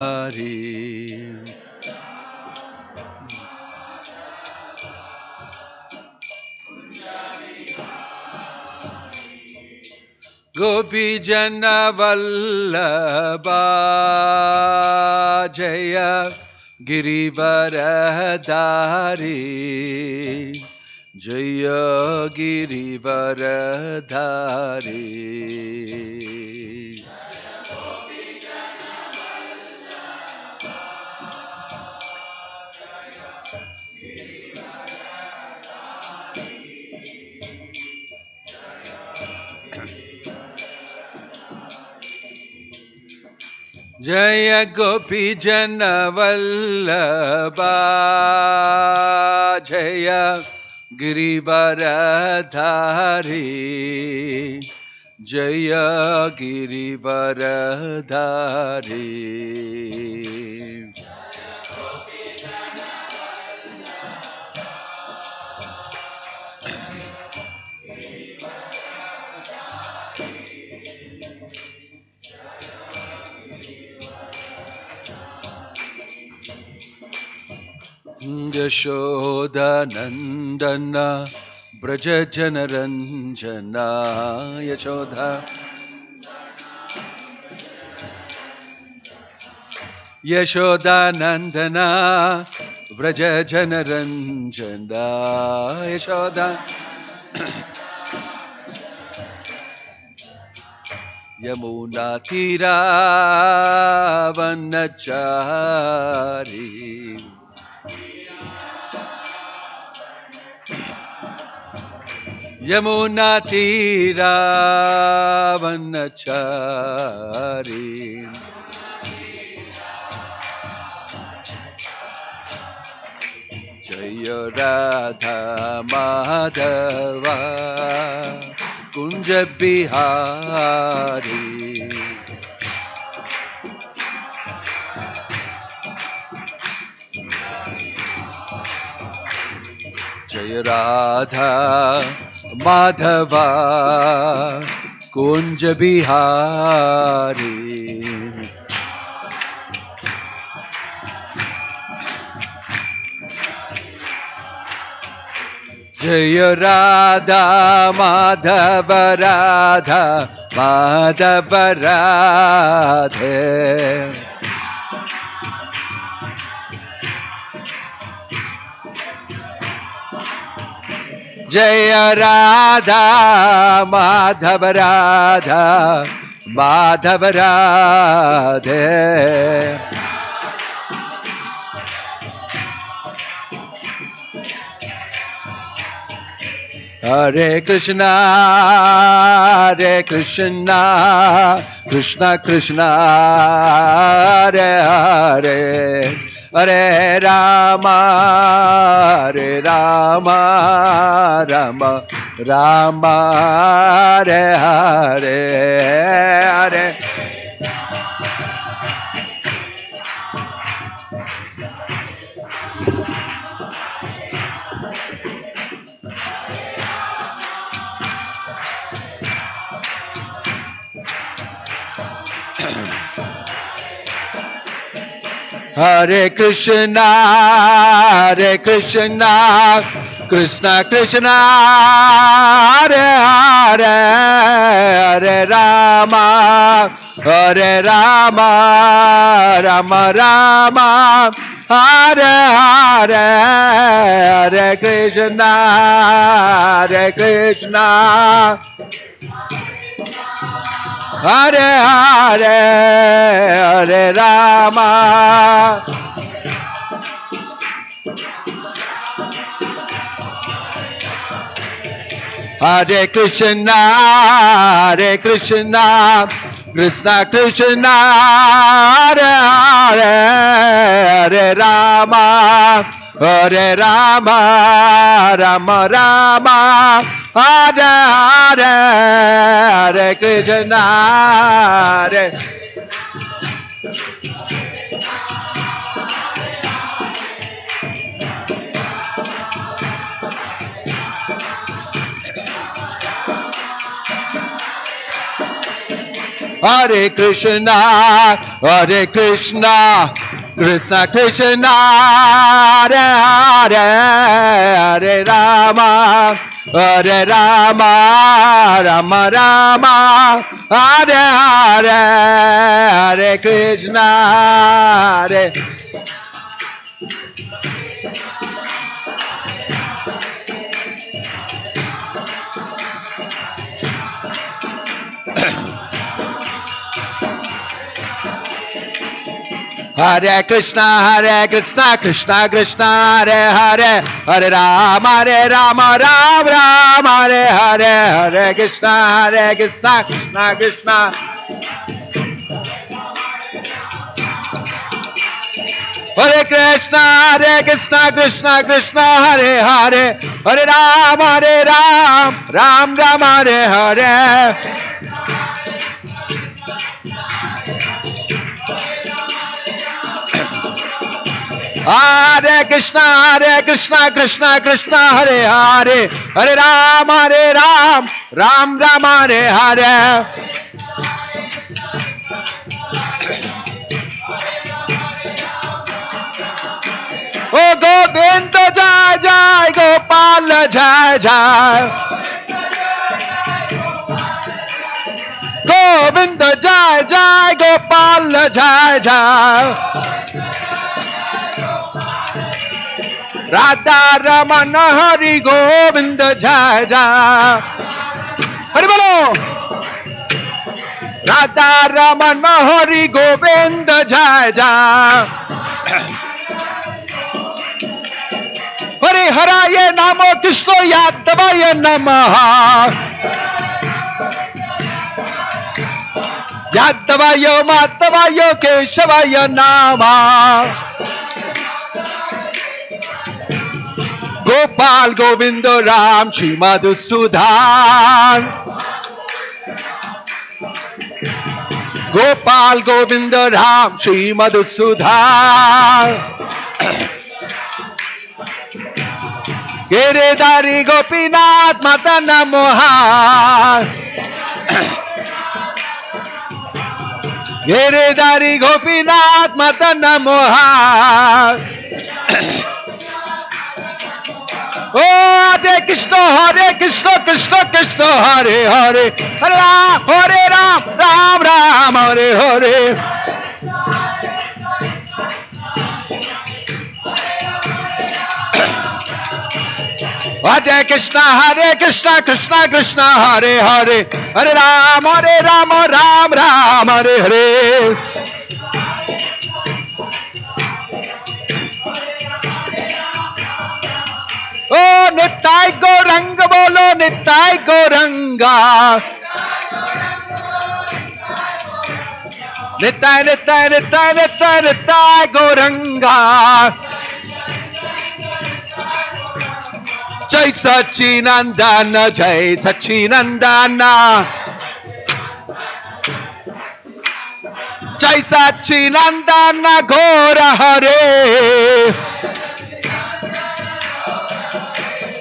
Hari. Gopi Jana Vallabha Jaya Girivaradhari Jaya Girivaradhari. Jaya Gopi Jana Vallabha Jaya Girivaradhari Jaya Girivaradhari. Yashoda Nandana Braja Janaranjana Yashoda Yashoda Nandana Braja Janaranjana Yashoda Yamuna Tira Vanachari Yamuna Tira Vanachari Jaya Radha Madhava Kunja Bihari Jaya Radha Madhava Kunja Bihari Jaya Radha Madhava Radha Madhava Radhe Jaya Radha Madhava Radha Madhava Radhe Hare Krishna Hare Krishna Krishna Krishna Hare Hare Hare Rama Hare Rama Rama Rama Hare Hare Hare Hare Krishna, Hare Krishna, Krishna Krishna, Hare Hare, Hare Rama, Hare Rama, Rama Rama, Hare Hare, Hare Krishna, Hare Krishna. Hare Hare, Hare Rama. Hare Krishna, Hare Krishna, Krishna Krishna, Hare Hare, Hare Rama, Hare Rama, Rama Rama, Hare Hare, Hare Krishna, Hare Hare Krishna, Hare Krishna, Krishna Krishna, Hare Hare, Hare Rama, Hare Rama, Rama Rama, Hare Hare, Hare Krishna, Hare Hare Krishna, Krishna Krishna, Hare Hare, Hare Rama, Rama Rama, Hare Hare, Hare Krishna, Krishna Krishna. Hare Krishna, Krishna Krishna, Hare Hare, Hare Rama, Ram Ram, Hare Hare. Hare Krishna, Krishna Krishna, Hare Hare, Hare Ram, Ram Ram, Hare Hare. Oh Govinda Jai Jai, Gopal Jai Jai. Govinda Jai Jai, Gopal Jai Jai. Radha Ramana Hari Govinda Jai Jai. Hari Bolo. Radha Ramana Hari Govinda Jai Jai. Hari Haraya Namo Krishna Yadavaya Namaha. Yadavaya Madhavaya Keshavaya Nama. Gopal Govinda Ram Shri Madhusudan. Gopal Govinda Ram Shri Madhusudan. Giridhari Gopinath Madana Mohan. Giridhari Gopinath Madana Mohan. Oh, Hare Krishna, Krishna Krishna, Hare Hare, Hare Ram, Ram Ram, Hare Hare. Hare Krishna, Krishna Krishna, Hare Hare, Hare Ram, Ram Ram, Hare Hare. Oh, Nittai Gauranga bolo, Nittai Gauranga. Nittai, Nittai, Nittai, Nittai, Nittai Gauranga. Jai Sachinandana, Jai Sachinandana. Jai Sachinandana Gaura Hare.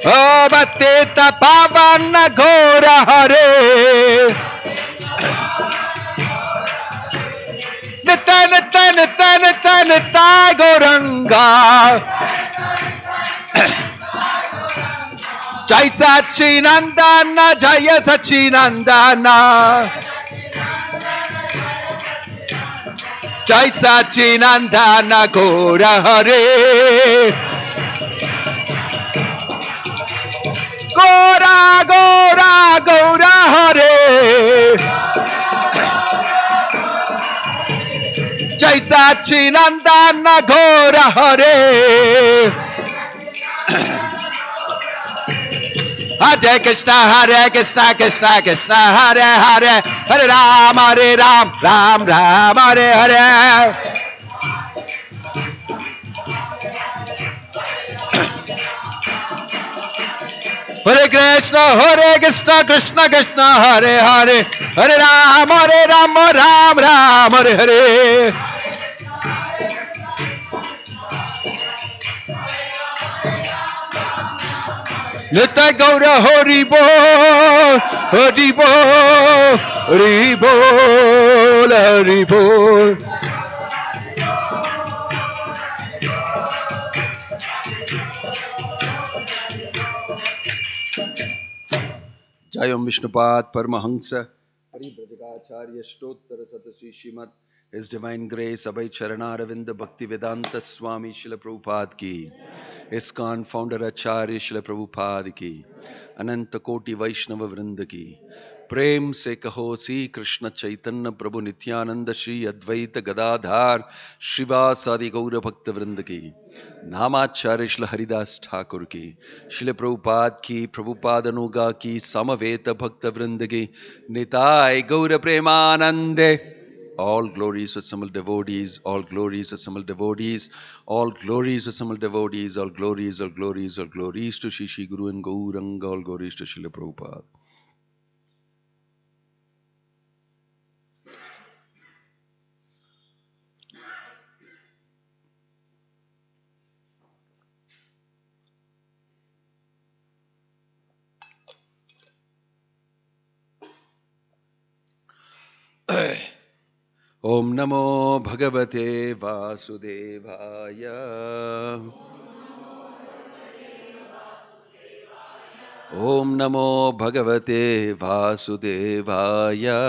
Oh, Bateta Pavana Gora Hare. Nittai, Nittai, Nittai, Nittai, Nittai Gauranga. Jai Sachinandana, Jaya Sachinandana. Jai Sachinandana Gora Hare. Gora, Gora, Gora Hare. Jai Sachinandana Gora Hare. Hare Krishna, Krishna Krishna, Hare Hare, Hare Ram, Ram Ram, Hare Hare. Hare Krishna, Krishna Krishna, Hare Hare, Hare Ram, Ram Ram, Hare Hare. Nittai Gaura Hari Bol, Hari Bol, Hari Bol, Hari Bol. Jayam Vishnupad Paramahansa Paribrajagacharya Stottar Satasi Shrimad His Divine Grace Abhay Charanaраvinda Bhaktivedanta Swami Srila Prabhupada ki ISKCON Founder Acharya Srila Prabhupada ki Ananta Koti Vaishnava Vrinda ki प्रेम से कहो श्री कृष्ण चैतन्य प्रभु नित्यानंद श्री अद्वैत गदाधार श्रीवासादि गौर भक्त वृंद की नामाचार्य श्री हरिदास ठाकुर की श्री प्रभुपाद की प्रभुपाद अनुगा की समवेत भक्त वृंद की निताय गौर प्रेमानंदे. All glories to assembled devotees, all glories to assembled devotees, all glories to assembled devotees, all glories, all glories, all glories to Shri Shri Guru and Gauranga, all glories to Srila Prabhupada. Om Namo Bhagavate Vasudevaya. Om Namo Bhagavate Vasudevaya.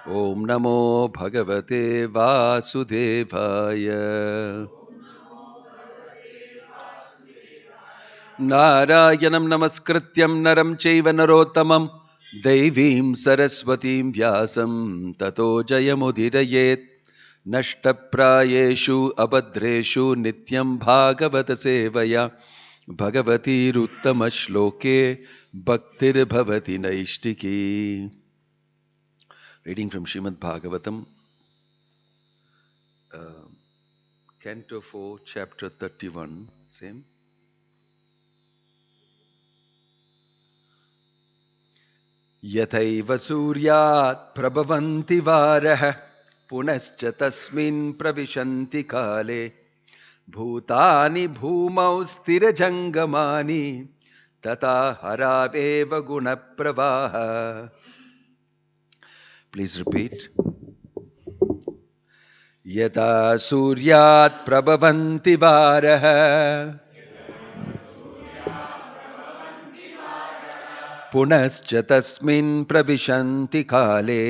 Om Namo Bhagavate Vasudevaya. Narayanam Namaskrityam Naram Chaiva Narottamam Devim Saraswatim Vyasam Tato Jayamudirayet Nashtaprayeshu Abhadreshu Nityam Bhagavata Sevaya Bhagavati Ruttama Shloke Bhaktir Bhavati Naishtiki. Reading from Srimad Bhagavatam, Canto 4, Chapter 31, same. यथैव सूर्यात् प्रभवन्ति वारः पुनश्च तस्मिन् प्रविशन्ति काले भूतानि भूमौ स्थिरजङ्गमानि तथा हरावेव गुणप्रवाह. Please repeat. यथा सूर्यात् प्रभवन्ति वारः पुनश्च तस्मिन् प्रविशन्ति काले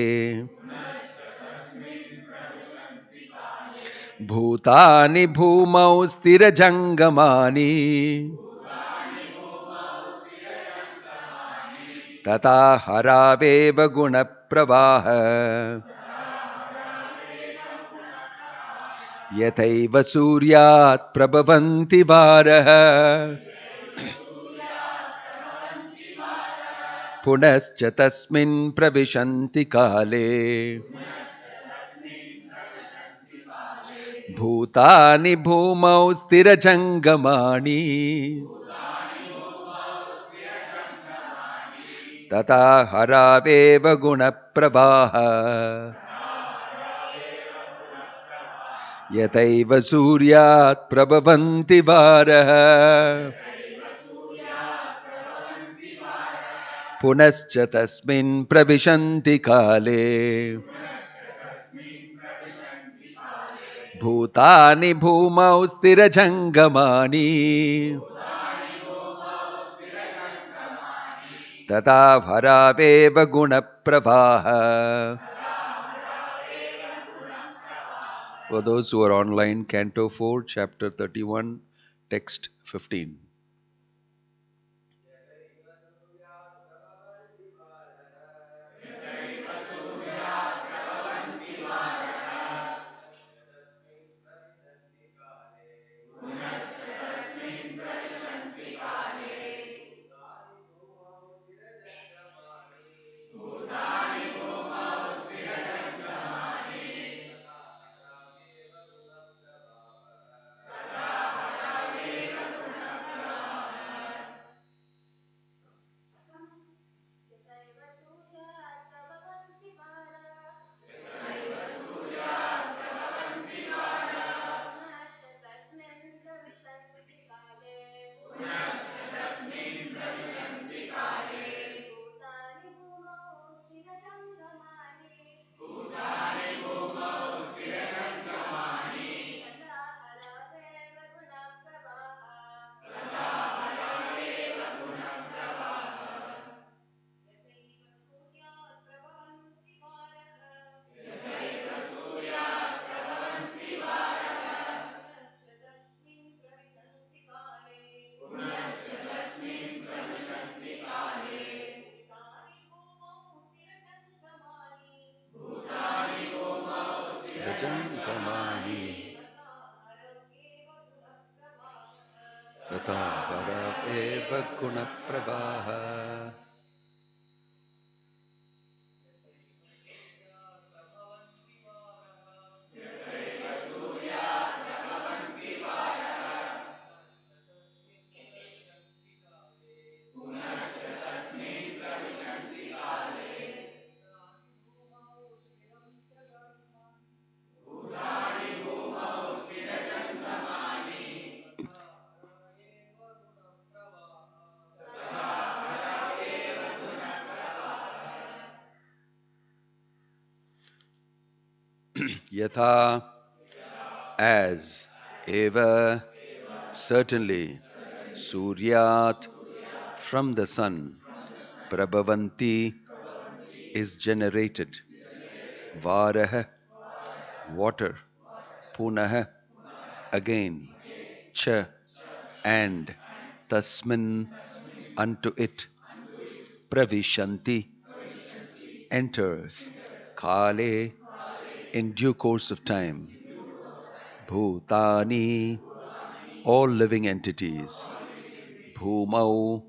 भूतानि भूमौ स्थिरजङ्गमानि तथा हरावेव गुणप्रवाह. यथैव सूर्यात् प्रभवन्ति वारः पुनश्च तस्मिन् प्रविशन्ति काले भूतानि भूमौ स्थिरजङ्गमानि तथा हरावेव गुणप्रवाह. यथैव सूर्यात् प्रभवन्ति वारः पुनश्च तस्मिन् प्रविशन्ति काले भूतानि भूमौ स्थिरजङ्गमानि तथा हरावेव गुणप्रवाह. For those who are online, Canto 4, Chapter 31, Text 15. Jantamani Tata Eva Guna Prabha. Yatha, as, eva, certainly, Suryat, from the sun, Prabhavanti, is generated, Varah, water, Punah, again, Cha, and, Tasmin, unto it, Pravishanti, enters, Kale, in due course of time, Bhutani, all living entities, Bhumau,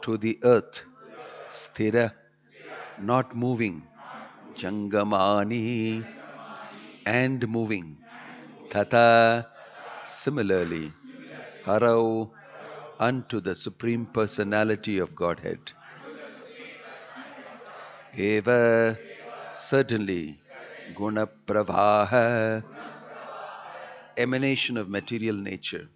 to the earth, Sthira, not moving, Jangamani, and moving, Tata, similarly, Harau, unto the Supreme Personality of Godhead. Eva, certainly, Guna Pravaha, emanation of material nature.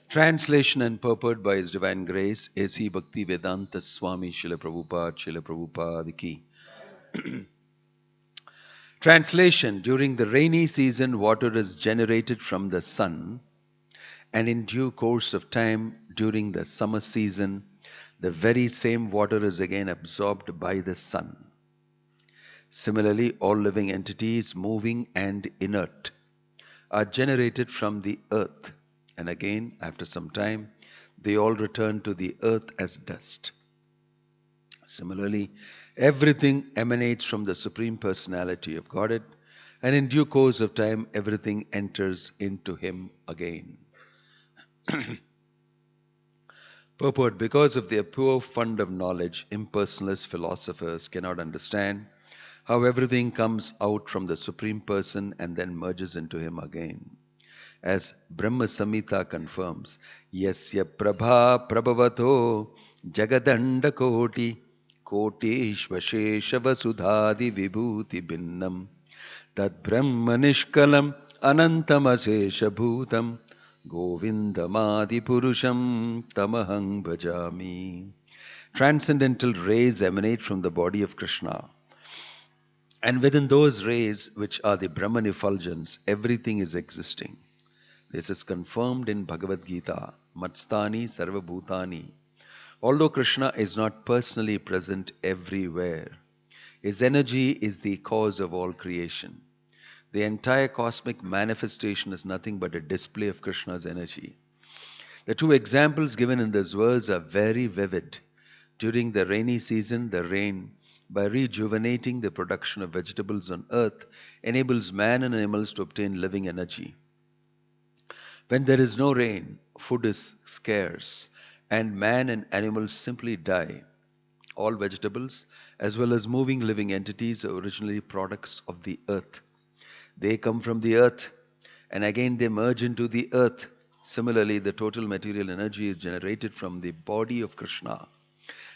Translation and purport by His Divine Grace, A.C. Bhakti Vedanta Swami Srila Prabhupada Ki. Translation: during the rainy season, water is generated from the sun, and in due course of time, during the summer season, the very same water is again absorbed by the sun. Similarly, all living entities, moving and inert, are generated from the earth, and again, after some time, they all return to the earth as dust. Similarly, everything emanates from the Supreme Personality of Godhead, and in due course of time, everything enters into Him again. Purport: because of their poor fund of knowledge, impersonalist philosophers cannot understand how everything comes out from the Supreme Person and then merges into Him again. As Brahma Samhita confirms, Yasya Prabha Prabhavato Jagadanda Koti Koteshvashesha Vasudhadi Vibhuti Binnam Tad Brahma Nishkalam Anantamasesha Bhutam Govindamadi Purusham Tamahang Bhajami. Transcendental rays emanate from the body of Krishna. And within those rays, which are the Brahman effulgence, everything is existing. This is confirmed in Bhagavad Gita, Matstani Sarva Bhutani. Although Krishna is not personally present everywhere, His energy is the cause of all creation. The entire cosmic manifestation is nothing but a display of Krishna's energy. The two examples given in this verse are very vivid. During the rainy season, the rain, by rejuvenating the production of vegetables on earth, enables man and animals to obtain living energy. When there is no rain, food is scarce, and man and animals simply die. All vegetables, as well as moving living entities, are originally products of the earth. They come from the earth, and again they merge into the earth. Similarly, the total material energy is generated from the body of Krishna.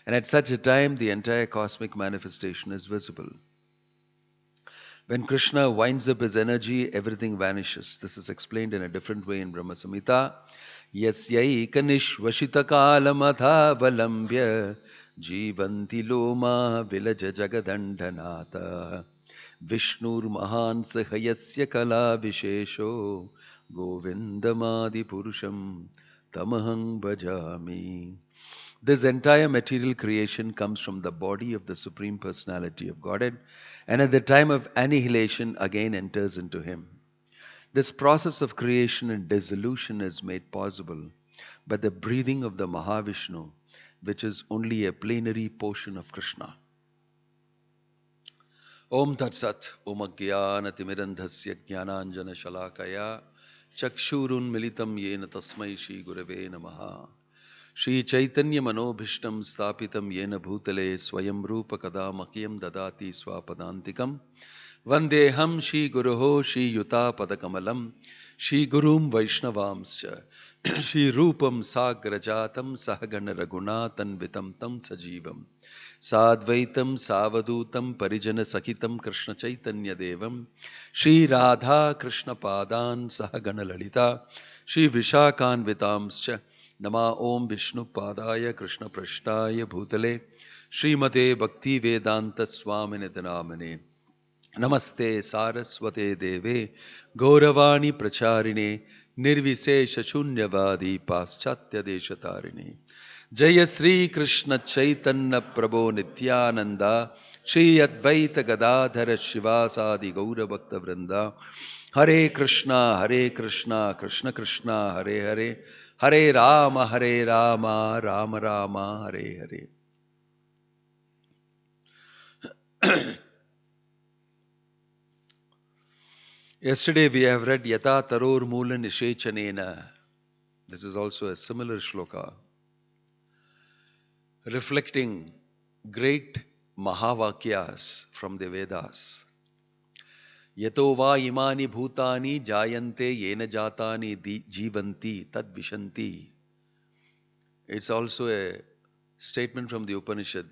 And at such a time, the entire cosmic manifestation is visible. When Krishna winds up his energy, everything vanishes. This is explained in a different way in Brahma Samhita. Yasyai kanishvashita kalamatha valambya jivanti loma vilaja jagadandhanata Vishnur mahan sahayasya kala vishesho govindamadi purusham tamahang bhajami. This entire material creation comes from the body of the Supreme Personality of Godhead, and at the time of annihilation again enters into Him. This process of creation and dissolution is made possible by the breathing of the Mahavishnu, which is only a plenary portion of Krishna. Om Tat Sat, Om Agyana Timirandhasya Jnananjana Shalakaya Chakshurun Militam Yena Tasmai Shri Gurave Namaha Shri Chaitanya Manobhishtam Stapitam Yena Bhutale Swayam Rupa Kadamakyam Dadati Swapadantikam Vandeham Shri Guruho Shri Yuta Padakamalam Shri Gurum Vaishnavamscha Shri Rupam Sagrajatam Sahagana Raghunatan Vitam Tam Sajivam Sadvaitam Savadutam Parijana Sakitam Krishna Chaitanya Devam Shri Radha Krishna Padan Sahagana Lalita Shri Vishakan Vitamscha Nama Om Vishnu Padaya Krishna Prashtaya Bhutale Srimate Bhakti Vedanta Swamini Namane Namaste Saraswate Deve Gauravani Pracharine Nirvisesha Shunyavadi Paschatya Deshatarine Jaya Sri Krishna Chaitanya Prabhu Nityananda Shri Advaita Gadadhara Shivasadi Gaura Bhakta Vrinda Hare Krishna Krishna Krishna Hare Hare Hare Rama Rama Rama Hare Hare. Yesterday we have read Yata Taror Moola Nishechanena. This is also a similar shloka, reflecting great Mahavakyas from the Vedas. Yato va imani bhutani jayante yena jatani jivanti tad vishanti. It's also a statement from the Upanishad.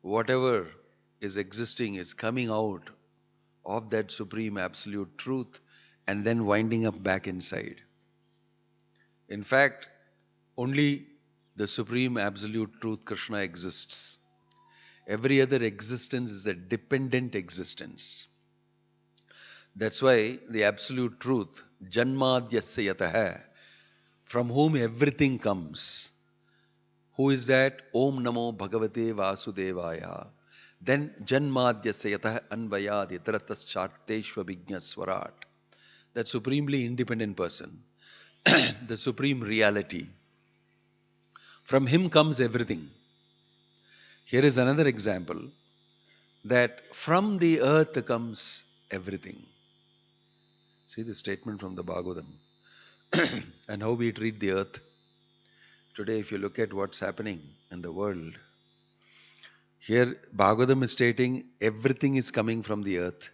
Whatever is existing is coming out of that supreme absolute truth and then winding up back inside. In fact, only the supreme absolute truth Krishna exists. Every other existence is a dependent existence. That's why the absolute truth, Janmadhyasya yataha, from whom everything comes. Who is that? Om Namo Bhagavate Vasudevaya. Then Janmadhyasya yataha anvayad yataratas charteshva vigna swarat. That supremely independent person, the supreme reality. From him comes everything. Here is another example that from the earth comes everything. See the statement from the Bhagavatam and how we treat the earth. Today, if you look at what's happening in the world, here Bhagavatam is stating everything is coming from the earth.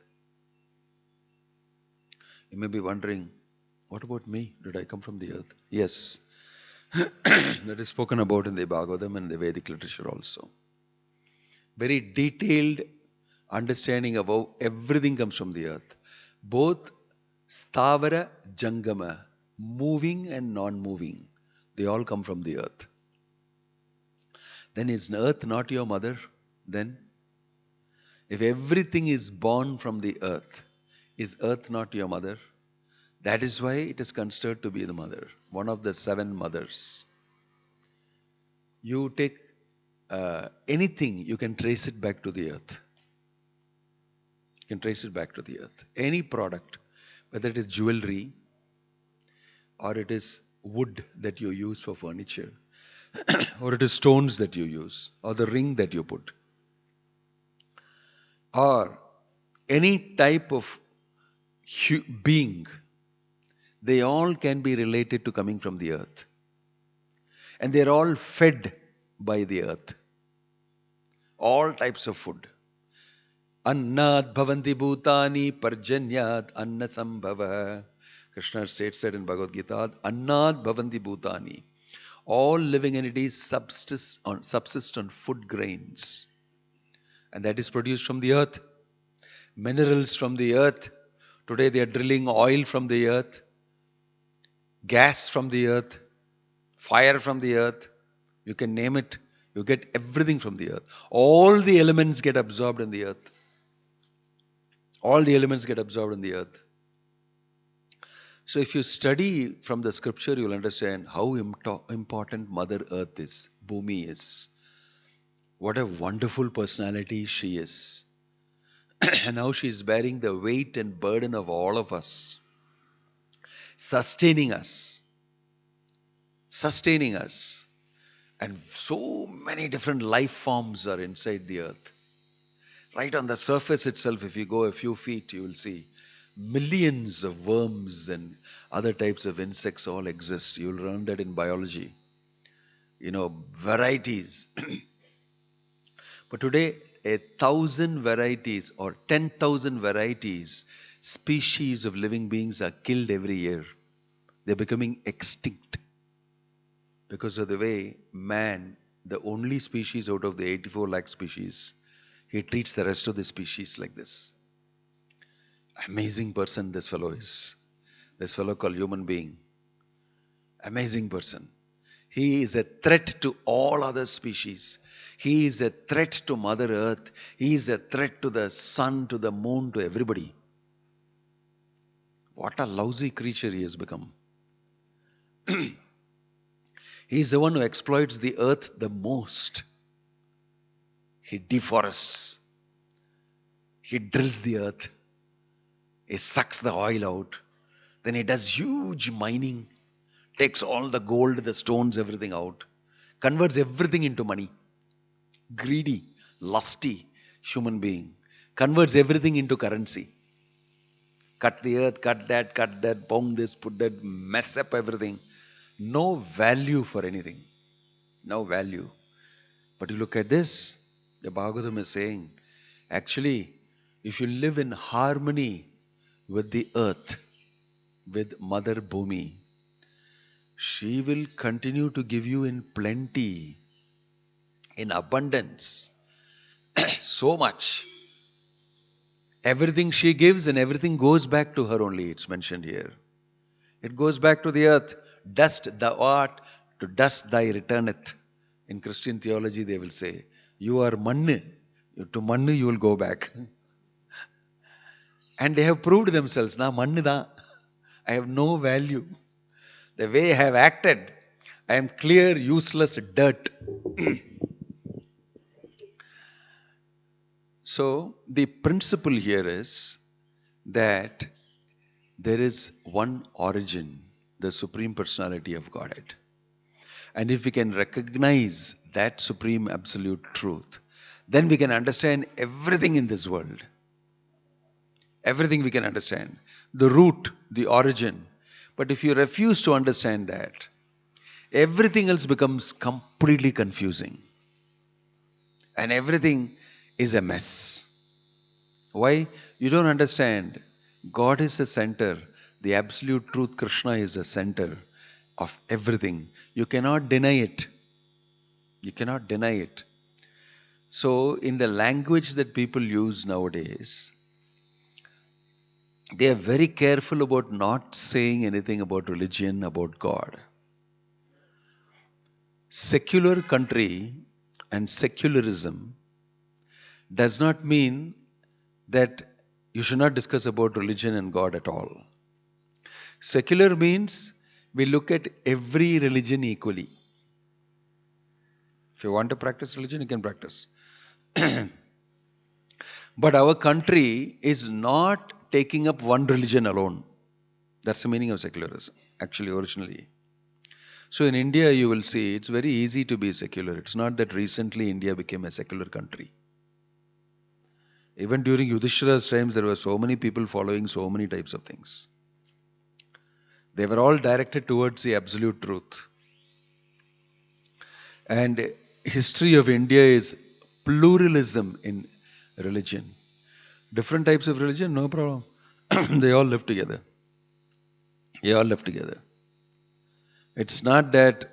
You may be wondering, what about me? Did I come from the earth? Yes. That is spoken about in the Bhagavatam and the Vedic literature also. Very detailed understanding of how everything comes from the earth. Both Stavara, Jangama, moving and non-moving, they all come from the earth. Then is earth not your mother? Then, if everything is born from the earth, is earth not your mother? That is why it is considered to be the mother, one of the 7 mothers. You take anything, you can trace it back to the earth. You can trace it back to the earth. Any product, whether it is jewelry or it is wood that you use for furniture, or it is stones that you use, or the ring that you put, or any type of being, they all can be related to coming from the earth. And they are all fed by the earth. All types of food. Annad bhavanti bhutani parjanyat anna sambhava. Krishna states that in Bhagavad Gita. Annad bhavanti bhutani. All living entities subsist on food grains. And that is produced from the earth. Minerals from the earth. Today they are drilling oil from the earth. Gas from the earth. Fire from the earth. You can name it. You get everything from the earth. All the elements get absorbed in the earth. All the elements get absorbed in the earth. So if you study from the scripture, you will understand how important Mother Earth is. Bhumi is. What a wonderful personality she is. And how she is bearing the weight and burden of all of us. Sustaining us. Sustaining us. And so many different life forms are inside the earth. Right on the surface itself, if you go a few feet, you will see millions of worms and other types of insects all exist. You will learn that in biology. Varieties. But today, 1,000 varieties or 10,000 varieties, species of living beings are killed every year. They're becoming extinct because of the way man, the only species out of the 84 lakh species, he treats the rest of the species like this. Amazing person this fellow is. This fellow called human being. Amazing person. He is a threat to all other species. He is a threat to Mother Earth. He is a threat to the sun, to the moon, to everybody. What a lousy creature he has become. He is the one who exploits the earth the most. He deforests. He drills the earth. He sucks the oil out. Then he does huge mining. Takes all the gold, the stones, everything out. Converts everything into money. Greedy, lusty human being. Converts everything into currency. Cut the earth, cut that, pound this, put that, mess up everything. No value for anything. No value. But you look at this, the Bhagavatam is saying, actually, if you live in harmony with the earth, with Mother Bhumi, she will continue to give you in plenty, in abundance, so much. Everything she gives and everything goes back to her only, it's mentioned here. It goes back to the earth. Dust thou art, to dust thy returneth. In Christian theology they will say, you are mannu, to mannu you will go back. And they have proved themselves, na mannu da, I have no value. The way I have acted, I am clear, useless dirt. So, the principle here is that there is one origin, the Supreme Personality of Godhead. And if we can recognize that Supreme Absolute Truth, then we can understand everything in this world. Everything we can understand. The root, the origin. But if you refuse to understand that, everything else becomes completely confusing. And everything is a mess. Why? You don't understand. God is the center. The absolute truth, Krishna, is the center of everything. You cannot deny it. You cannot deny it. So, in the language that people use nowadays, they are very careful about not saying anything about religion, about God. Secular country and secularism does not mean that you should not discuss about religion and God at all. Secular means we look at every religion equally. If you want to practice religion, you can practice. But our country is not taking up one religion alone. That's the meaning of secularism, actually, originally. So in India, you will see it's very easy to be secular. It's not that recently India became a secular country. Even during Yudhishthira's times, there were so many people following so many types of things. They were all directed towards the absolute truth. And history of India is pluralism in religion. Different types of religion, no problem. They all live together. They all live together. It's not that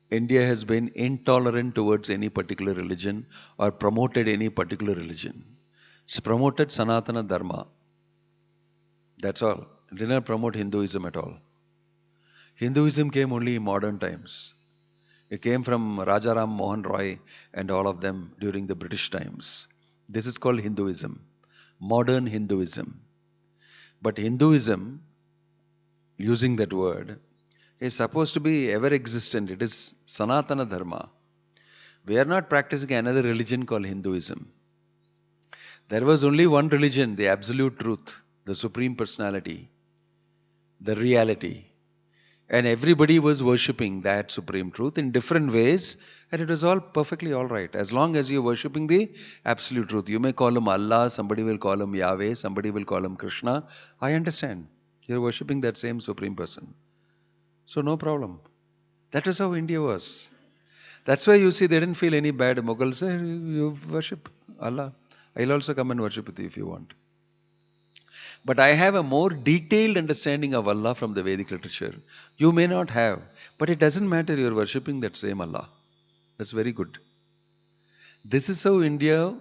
India has been intolerant towards any particular religion or promoted any particular religion. It's promoted Sanatana Dharma. That's all. It did not promote Hinduism at all. Hinduism came only in modern times. It came from Rajaram Mohan Roy and all of them during the British times. This is called Hinduism. Modern Hinduism. But Hinduism, using that word, is supposed to be ever existent. It is Sanatana Dharma. We are not practicing another religion called Hinduism. There was only one religion, the absolute truth, the Supreme Personality, the reality. And everybody was worshipping that supreme truth in different ways, and it was all perfectly all right. As long as you're worshipping the absolute truth. You may call him Allah, somebody will call him Yahweh, somebody will call him Krishna. I understand. You're worshipping that same supreme person. So no problem. That is how India was. That's why you see they didn't feel any bad. Mughals say, you worship Allah. I'll also come and worship with you if you want. But I have a more detailed understanding of Allah from the Vedic literature. You may not have, but it doesn't matter. You're worshipping that same Allah. That's very good. This is how India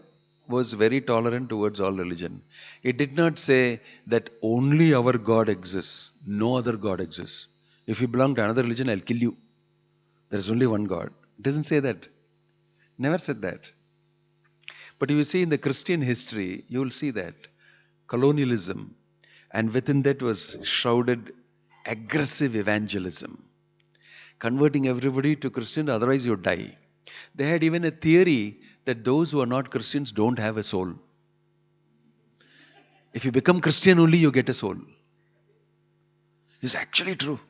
was very tolerant towards all religion. It did not say that only our God exists, no other God exists. If you belong to another religion, I'll kill you. There is only one God. It doesn't say that. Never said that. But you see in the Christian history, you will see that colonialism, and within that was shrouded aggressive evangelism, converting everybody to Christian, otherwise you die. They had even a theory that those who are not Christians don't have a soul. If you become Christian only, you get a soul. It's actually true.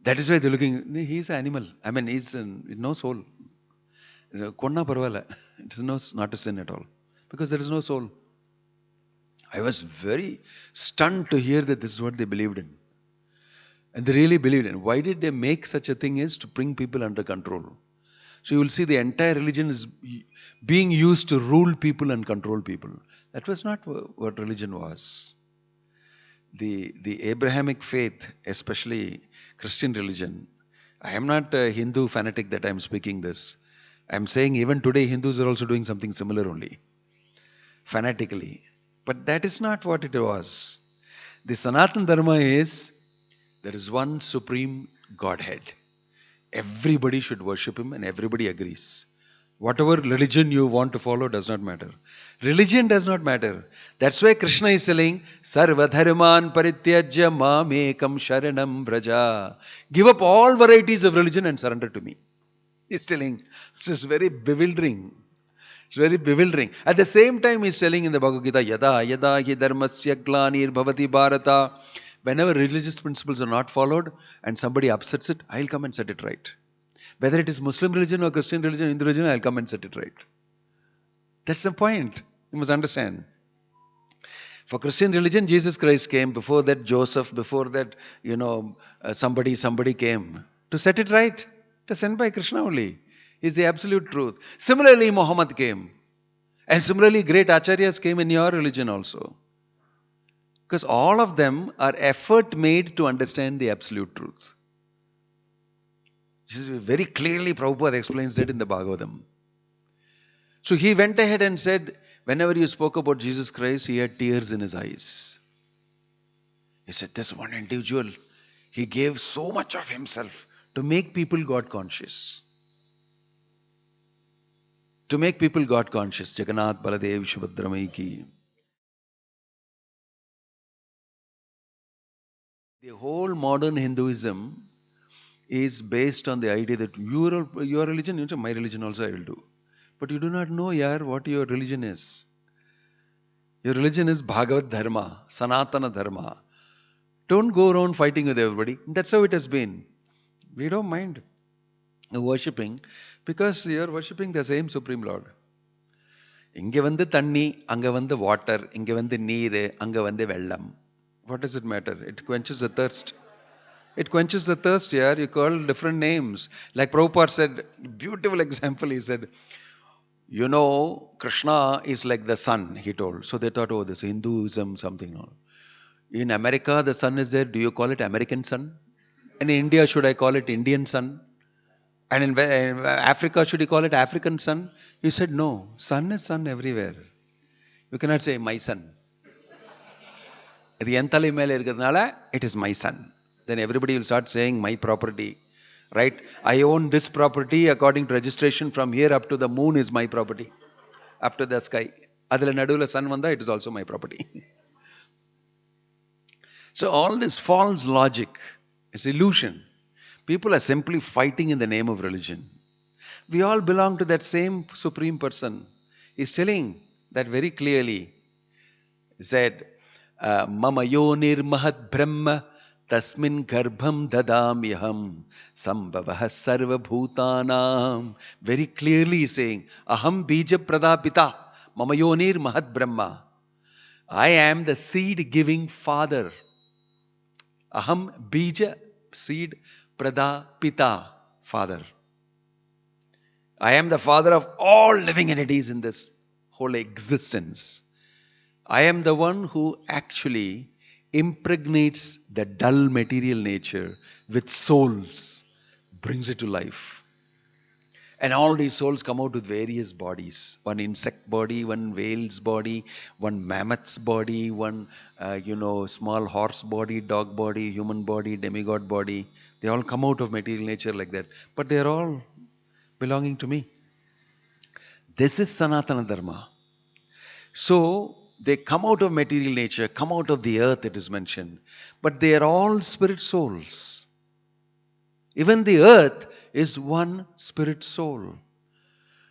That is why they're looking, he's an animal. I mean, he's no soul. Konna parvala. It is not a sin at all. Because there is no soul. I was very stunned to hear that this is what they believed in. And they really believed in. Why did they make such a thing is to bring people under control. So you will see the entire religion is being used to rule people and control people. That was not what religion was. The Abrahamic faith, especially Christian religion, I am not a Hindu fanatic that I am speaking this. I am saying even today Hindus are also doing something similar only. Fanatically. But that is not what it was. The Sanatana Dharma is, there is one supreme Godhead. Everybody should worship him and everybody agrees. Whatever religion you want to follow does not matter. Religion does not matter. That's why Krishna is telling, Sarva dharman parityajya mamekam sharanam braja. Give up all varieties of religion and surrender to me. He's telling, it is very bewildering. It's very bewildering. At the same time, he's telling in the Bhagavad Gita, Yada yada hi dharmasya glanir bhavati bharata. Whenever religious principles are not followed and somebody upsets it, I'll come and set it right. Whether it is Muslim religion or Christian religion, Hindu religion, I'll come and set it right. That's the point. You must understand. For Christian religion, Jesus Christ came. Before that, Joseph. Before that, somebody came to set it right. It is sent by Krishna only. Is the absolute truth. Similarly, Muhammad came. And similarly, great acharyas came in your religion also. Because all of them are effort made to understand the absolute truth. Very clearly, Prabhupada explains that in the Bhagavatam. So he went ahead and said, whenever you spoke about Jesus Christ, he had tears in his eyes. He said, this one individual, he gave so much of himself to make people God conscious. To make people God conscious. Jagannath Baladev Subhadramai ki. The whole modern Hinduism is based on the idea that your religion, my religion also I will do. But you do not know, what your religion is. Your religion is Bhagavad Dharma, Sanatana Dharma. Don't go around fighting with everybody. That's how it has been. We don't mind worshipping because you are worshipping the same Supreme Lord. Inge vande thanni, anga vande water, inge vande neer, anga vande vellam. What does it matter? It quenches the thirst. It quenches the thirst here. You call different names. Like Prabhupada said, beautiful example, he said, Krishna is like the sun, he told. So they thought, this Hinduism, something. In America, the sun is there. Do you call it American sun? And in India, should I call it Indian sun? And in Africa, should you call it African sun? He said, no. Sun is sun everywhere. You cannot say, my son. It is my son. Then everybody will start saying, my property. Right? I own this property according to registration from here up to the moon is my property. Up to the sky. Adala nadula sun vanda, it is also my property. So all this false logic is illusion. People are simply fighting in the name of religion. We all belong to that same supreme person. He's telling that very clearly. He said, Mama yonir mahat brahma Tasmin garbham dadamyaham sambhavah sarva bhutanam. Very clearly saying, Aham bija pradapita mamayonir mahat brahma. I am the seed giving father. Aham bija, seed, pradapita, father. I am the father of all living entities in this whole existence. I am the one who actually impregnates the dull material nature with souls, brings it to life. And all these souls come out with various bodies. One insect body, one whale's body, one mammoth's body, one, small horse body, dog body, human body, demigod body. They all come out of material nature like that. But they are all belonging to me. This is Sanatana Dharma. So they come out of material nature, come out of the earth, it is mentioned. But they are all spirit souls. Even the earth is one spirit soul.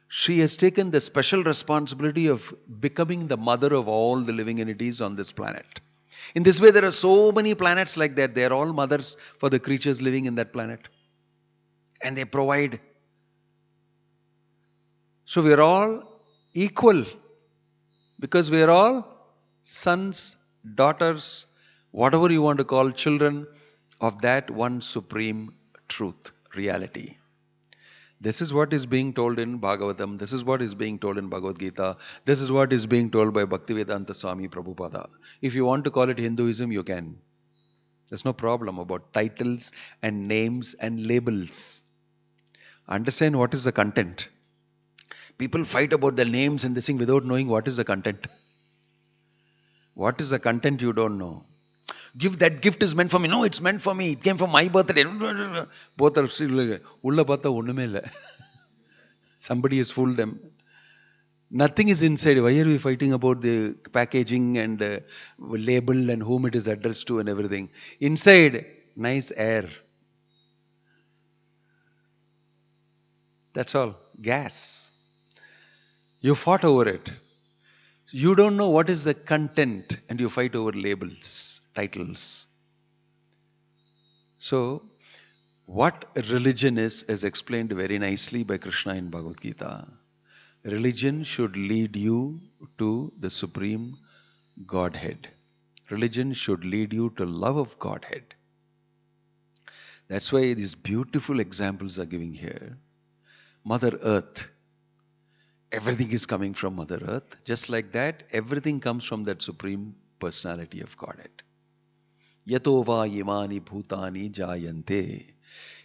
She has taken the special responsibility of becoming the mother of all the living entities on this planet. In this way, there are so many planets like that. They are all mothers for the creatures living in that planet. And they provide. So we are all equal. Because we are all sons, daughters, whatever you want to call children of that one supreme truth, reality. This is what is being told in Bhagavatam. This is what is being told in Bhagavad Gita. This is what is being told by Bhaktivedanta Swami Prabhupada. If you want to call it Hinduism, you can. There's no problem about titles and names and labels. Understand what is the content. People fight about the names and this thing without knowing what is the content. What is the content you don't know? Give that gift is meant for me. No, it's meant for me. It came from my birthday. Both are still somebody has fooled them. Nothing is inside. Why are we fighting about the packaging and label and whom it is addressed to and everything? Inside, nice air. That's all. Gas. You fought over it. You don't know what is the content and you fight over labels, titles. So, what religion is explained very nicely by Krishna in Bhagavad Gita. Religion should lead you to the Supreme Godhead. Religion should lead you to love of Godhead. That's why these beautiful examples are giving here. Mother Earth. Everything is coming from Mother Earth. Just like that, everything comes from that Supreme Personality of Godhead. Yato va yemani bhutani jayante.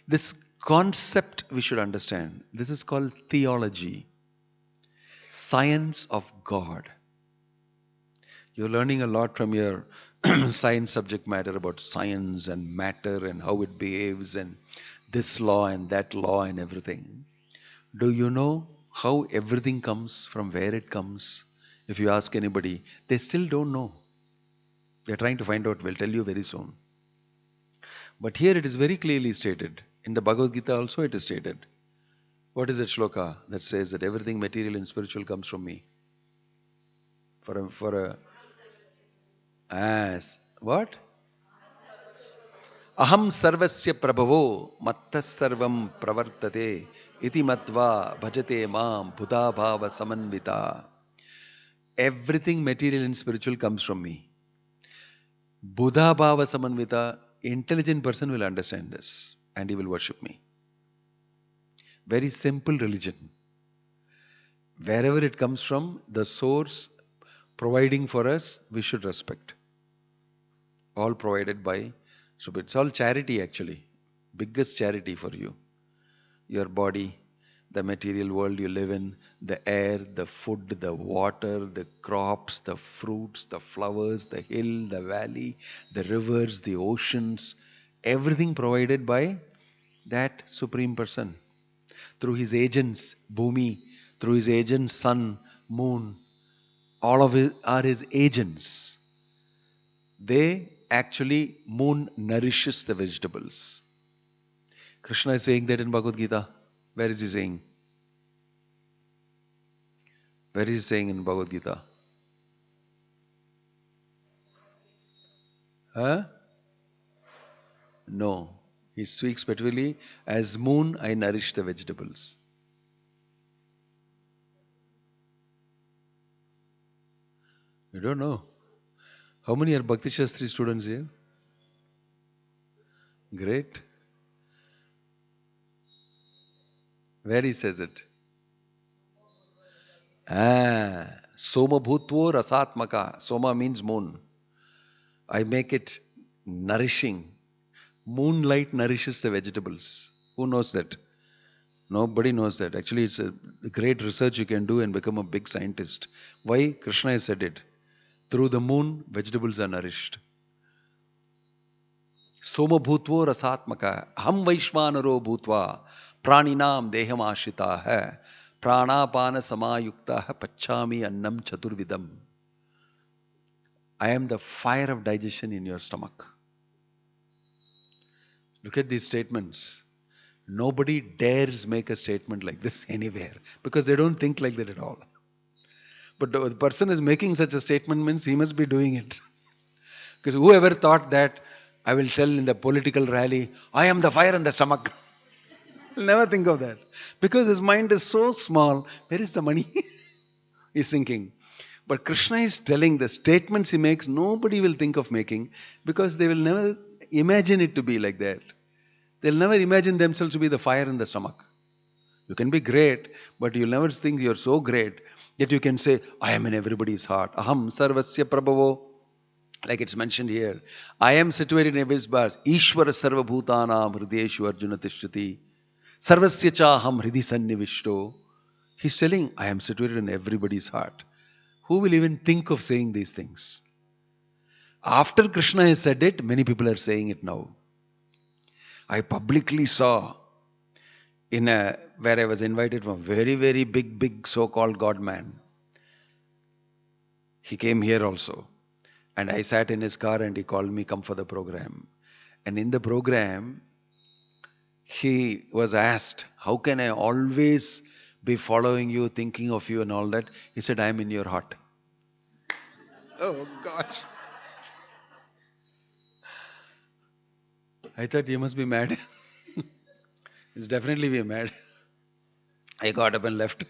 This concept we should understand. This is called theology. Science of God. You're learning a lot from your science subject matter about science and matter and how it behaves and this law and that law and everything. Do you know how everything comes, from where it comes? If you ask anybody, they still don't know. They're trying to find out. We'll tell you very soon. But here it is very clearly stated. In the Bhagavad Gita also it is stated. What is that shloka that says that everything material and spiritual comes from me? What? Aham sarvasya prabhavo mattas sarvam pravartate iti matva bhajate mam buddha bhava samanvita. Everything material and spiritual comes from me. Buddha bhava samanvita, intelligent person will understand this and he will worship me. Very simple religion. Wherever it comes from, the source providing for us, we should respect. All provided by. So it's all charity actually. Biggest charity for you. Your body, the material world you live in, the air, the food, the water, the crops, the fruits, the flowers, the hill, the valley, the rivers, the oceans, everything provided by that Supreme Person. Through his agents, Bhumi, through his agents, sun, moon, all of it are his agents. They actually, moon nourishes the vegetables. Krishna is saying that in Bhagavad Gita. Where is he saying? Where is he saying in Bhagavad Gita? Huh? No. He speaks particularly, as moon I nourish the vegetables. You don't know. How many are Bhakti Shastri students here? Great. Where he says it? Soma bhutvo rasatmaka. Soma means moon. I make it nourishing. Moonlight nourishes the vegetables. Who knows that? Nobody knows that. Actually, it's a great research you can do and become a big scientist. Why? Krishna has said it. Through the moon, vegetables are nourished. Soma bhutvo rasatmaka. Ham vaishvanaro bhutva. Praninam deham ashita hai. Pranapana samayukta pachami annam chaturvidam. I am the fire of digestion in your stomach. Look at these statements. Nobody dares make a statement like this anywhere because they don't think like that at all. But the person is making such a statement means he must be doing it. Because whoever thought that I will tell in the political rally, I am the fire in the stomach. He'll never think of that. Because his mind is so small, where is the money? He's thinking. But Krishna is telling the statements he makes, nobody will think of making because they will never imagine it to be like that. They'll never imagine themselves to be the fire in the stomach. You can be great, but you'll never think you're so great that you can say, I am in everybody's heart. Aham sarvasya prabhavo. Like it's mentioned here. I am situated in everybody's heart. Ishvara sarva bhutanam hrideshu arjuna tishtati. Sarvasya cha aham hridi sannivishto. He's telling, I am situated in everybody's heart. Who will even think of saying these things? After Krishna has said it, many people are saying it now. I publicly saw where I was invited from a very, very big so-called God man. He came here also. And I sat in his car and he called me, come for the program. And in the program, he was asked, how can I always be following you, thinking of you and all that? He said, I am in your heart. Oh gosh. I thought you must be mad. It's definitely be mad. I got up and left.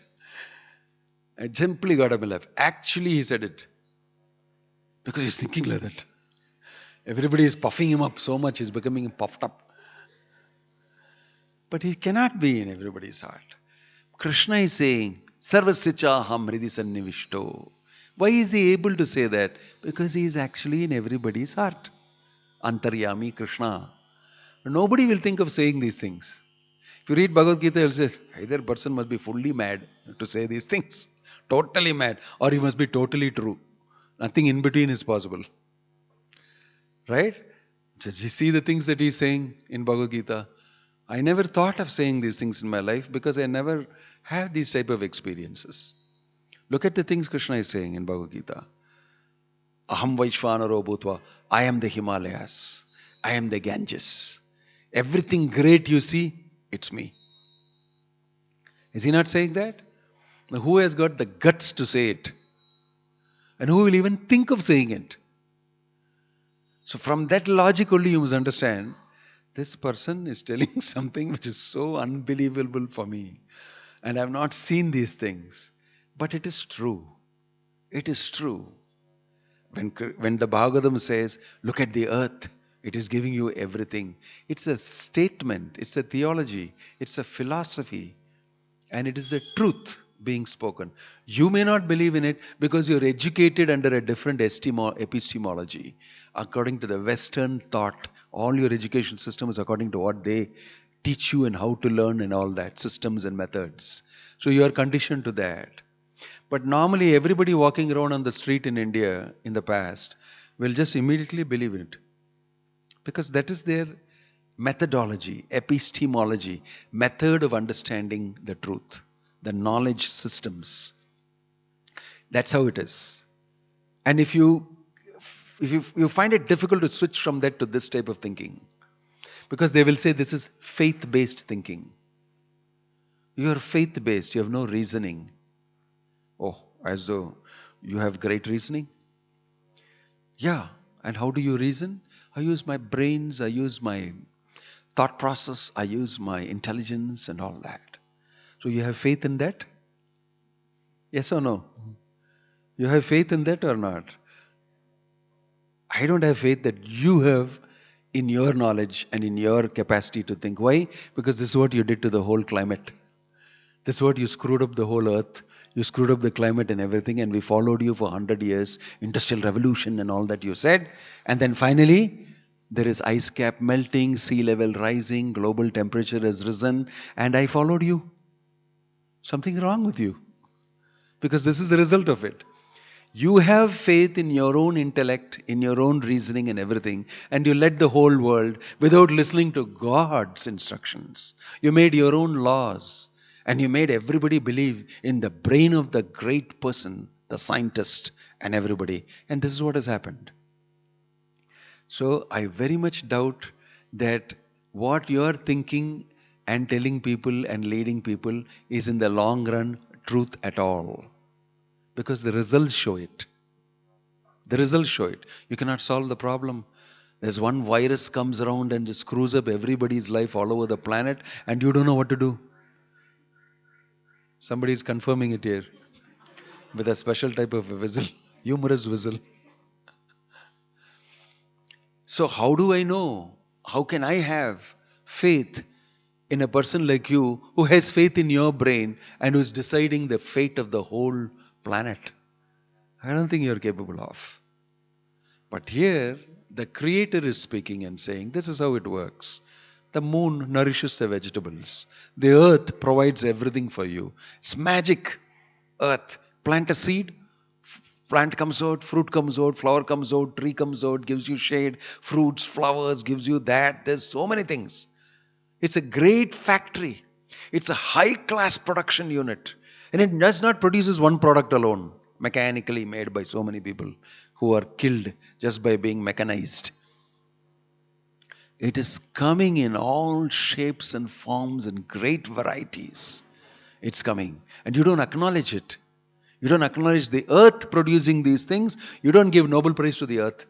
I simply got up and left. Actually, he said it. Because he's thinking like that. Everybody is puffing him up so much, he's becoming puffed up. But he cannot be in everybody's heart. Krishna is saying, Sarvasya ham hridi sannivishto. Why is he able to say that? Because he is actually in everybody's heart. Antaryami Krishna. Nobody will think of saying these things. If you read Bhagavad Gita, you'll say, either person must be fully mad to say these things. Totally mad. Or he must be totally true. Nothing in between is possible. Right? Just you see the things that he's saying in Bhagavad Gita. I never thought of saying these things in my life because I never had these type of experiences. Look at the things Krishna is saying in Bhagavad Gita. Aham Vaishvanaro Bhutva. I am the Himalayas. I am the Ganges. Everything great you see, it's me. Is he not saying that? Now, who has got the guts to say it? And who will even think of saying it? So from that logic only you must understand, this person is telling something which is so unbelievable for me. And I have not seen these things. But it is true. It is true. When the Bhagavatam says, look at the earth, it is giving you everything. It's a statement, it's a theology, it's a philosophy, and it is the truth being spoken. You may not believe in it because you're educated under a different epistemology. According to the Western thought, all your education system is according to what they teach you and how to learn and all that, systems and methods. So you are conditioned to that. But normally everybody walking around on the street in India in the past will just immediately believe in it. Because that is their methodology, epistemology, method of understanding the truth, the knowledge systems. That's how it is. And if you find it difficult to switch from that to this type of thinking, because they will say this is faith-based thinking. You are faith-based, you have no reasoning. Oh, as though you have great reasoning? Yeah, And how do you reason? I use my brains, I use my thought process, I use my intelligence and all that. So you have faith in that? Yes or no? You have faith in that or not? I don't have faith that you have in your knowledge and in your capacity to think. Why? Because this is what you did to the whole climate. This is what you screwed up the whole earth. You screwed up the climate and everything, and we followed you for 100 years, industrial revolution and all that you said. And then finally, there is ice cap melting, sea level rising, global temperature has risen, and I followed you. Something wrong with you. Because this is the result of it. You have faith in your own intellect, in your own reasoning and everything, and you led the whole world without listening to God's instructions. You made your own laws, and you made everybody believe in the brain of the great person, the scientist, and everybody. And this is what has happened. So I very much doubt that what you are thinking and telling people and leading people is in the long run truth at all. Because the results show it. The results show it. You cannot solve the problem. There's one virus comes around and just screws up everybody's life all over the planet, and you don't know what to do. Somebody is confirming it here with a special type of a whistle, humorous whistle. So how do I know? How can I have faith in a person like you who has faith in your brain and who is deciding the fate of the whole planet? I don't think you're capable of. But here, the Creator is speaking and saying, this is how it works. The moon nourishes the vegetables. The earth provides everything for you. It's magic. Earth. Plant a seed. Plant comes out, fruit comes out, flower comes out, tree comes out, gives you shade, fruits, flowers, gives you that. There's so many things. It's a great factory. It's a high-class production unit. And it does not produces one product alone, mechanically made by so many people who are killed just by being mechanized. It is coming in all shapes and forms and great varieties. It's coming. And you don't acknowledge it. You don't acknowledge the earth producing these things. You don't give Nobel Prize to the earth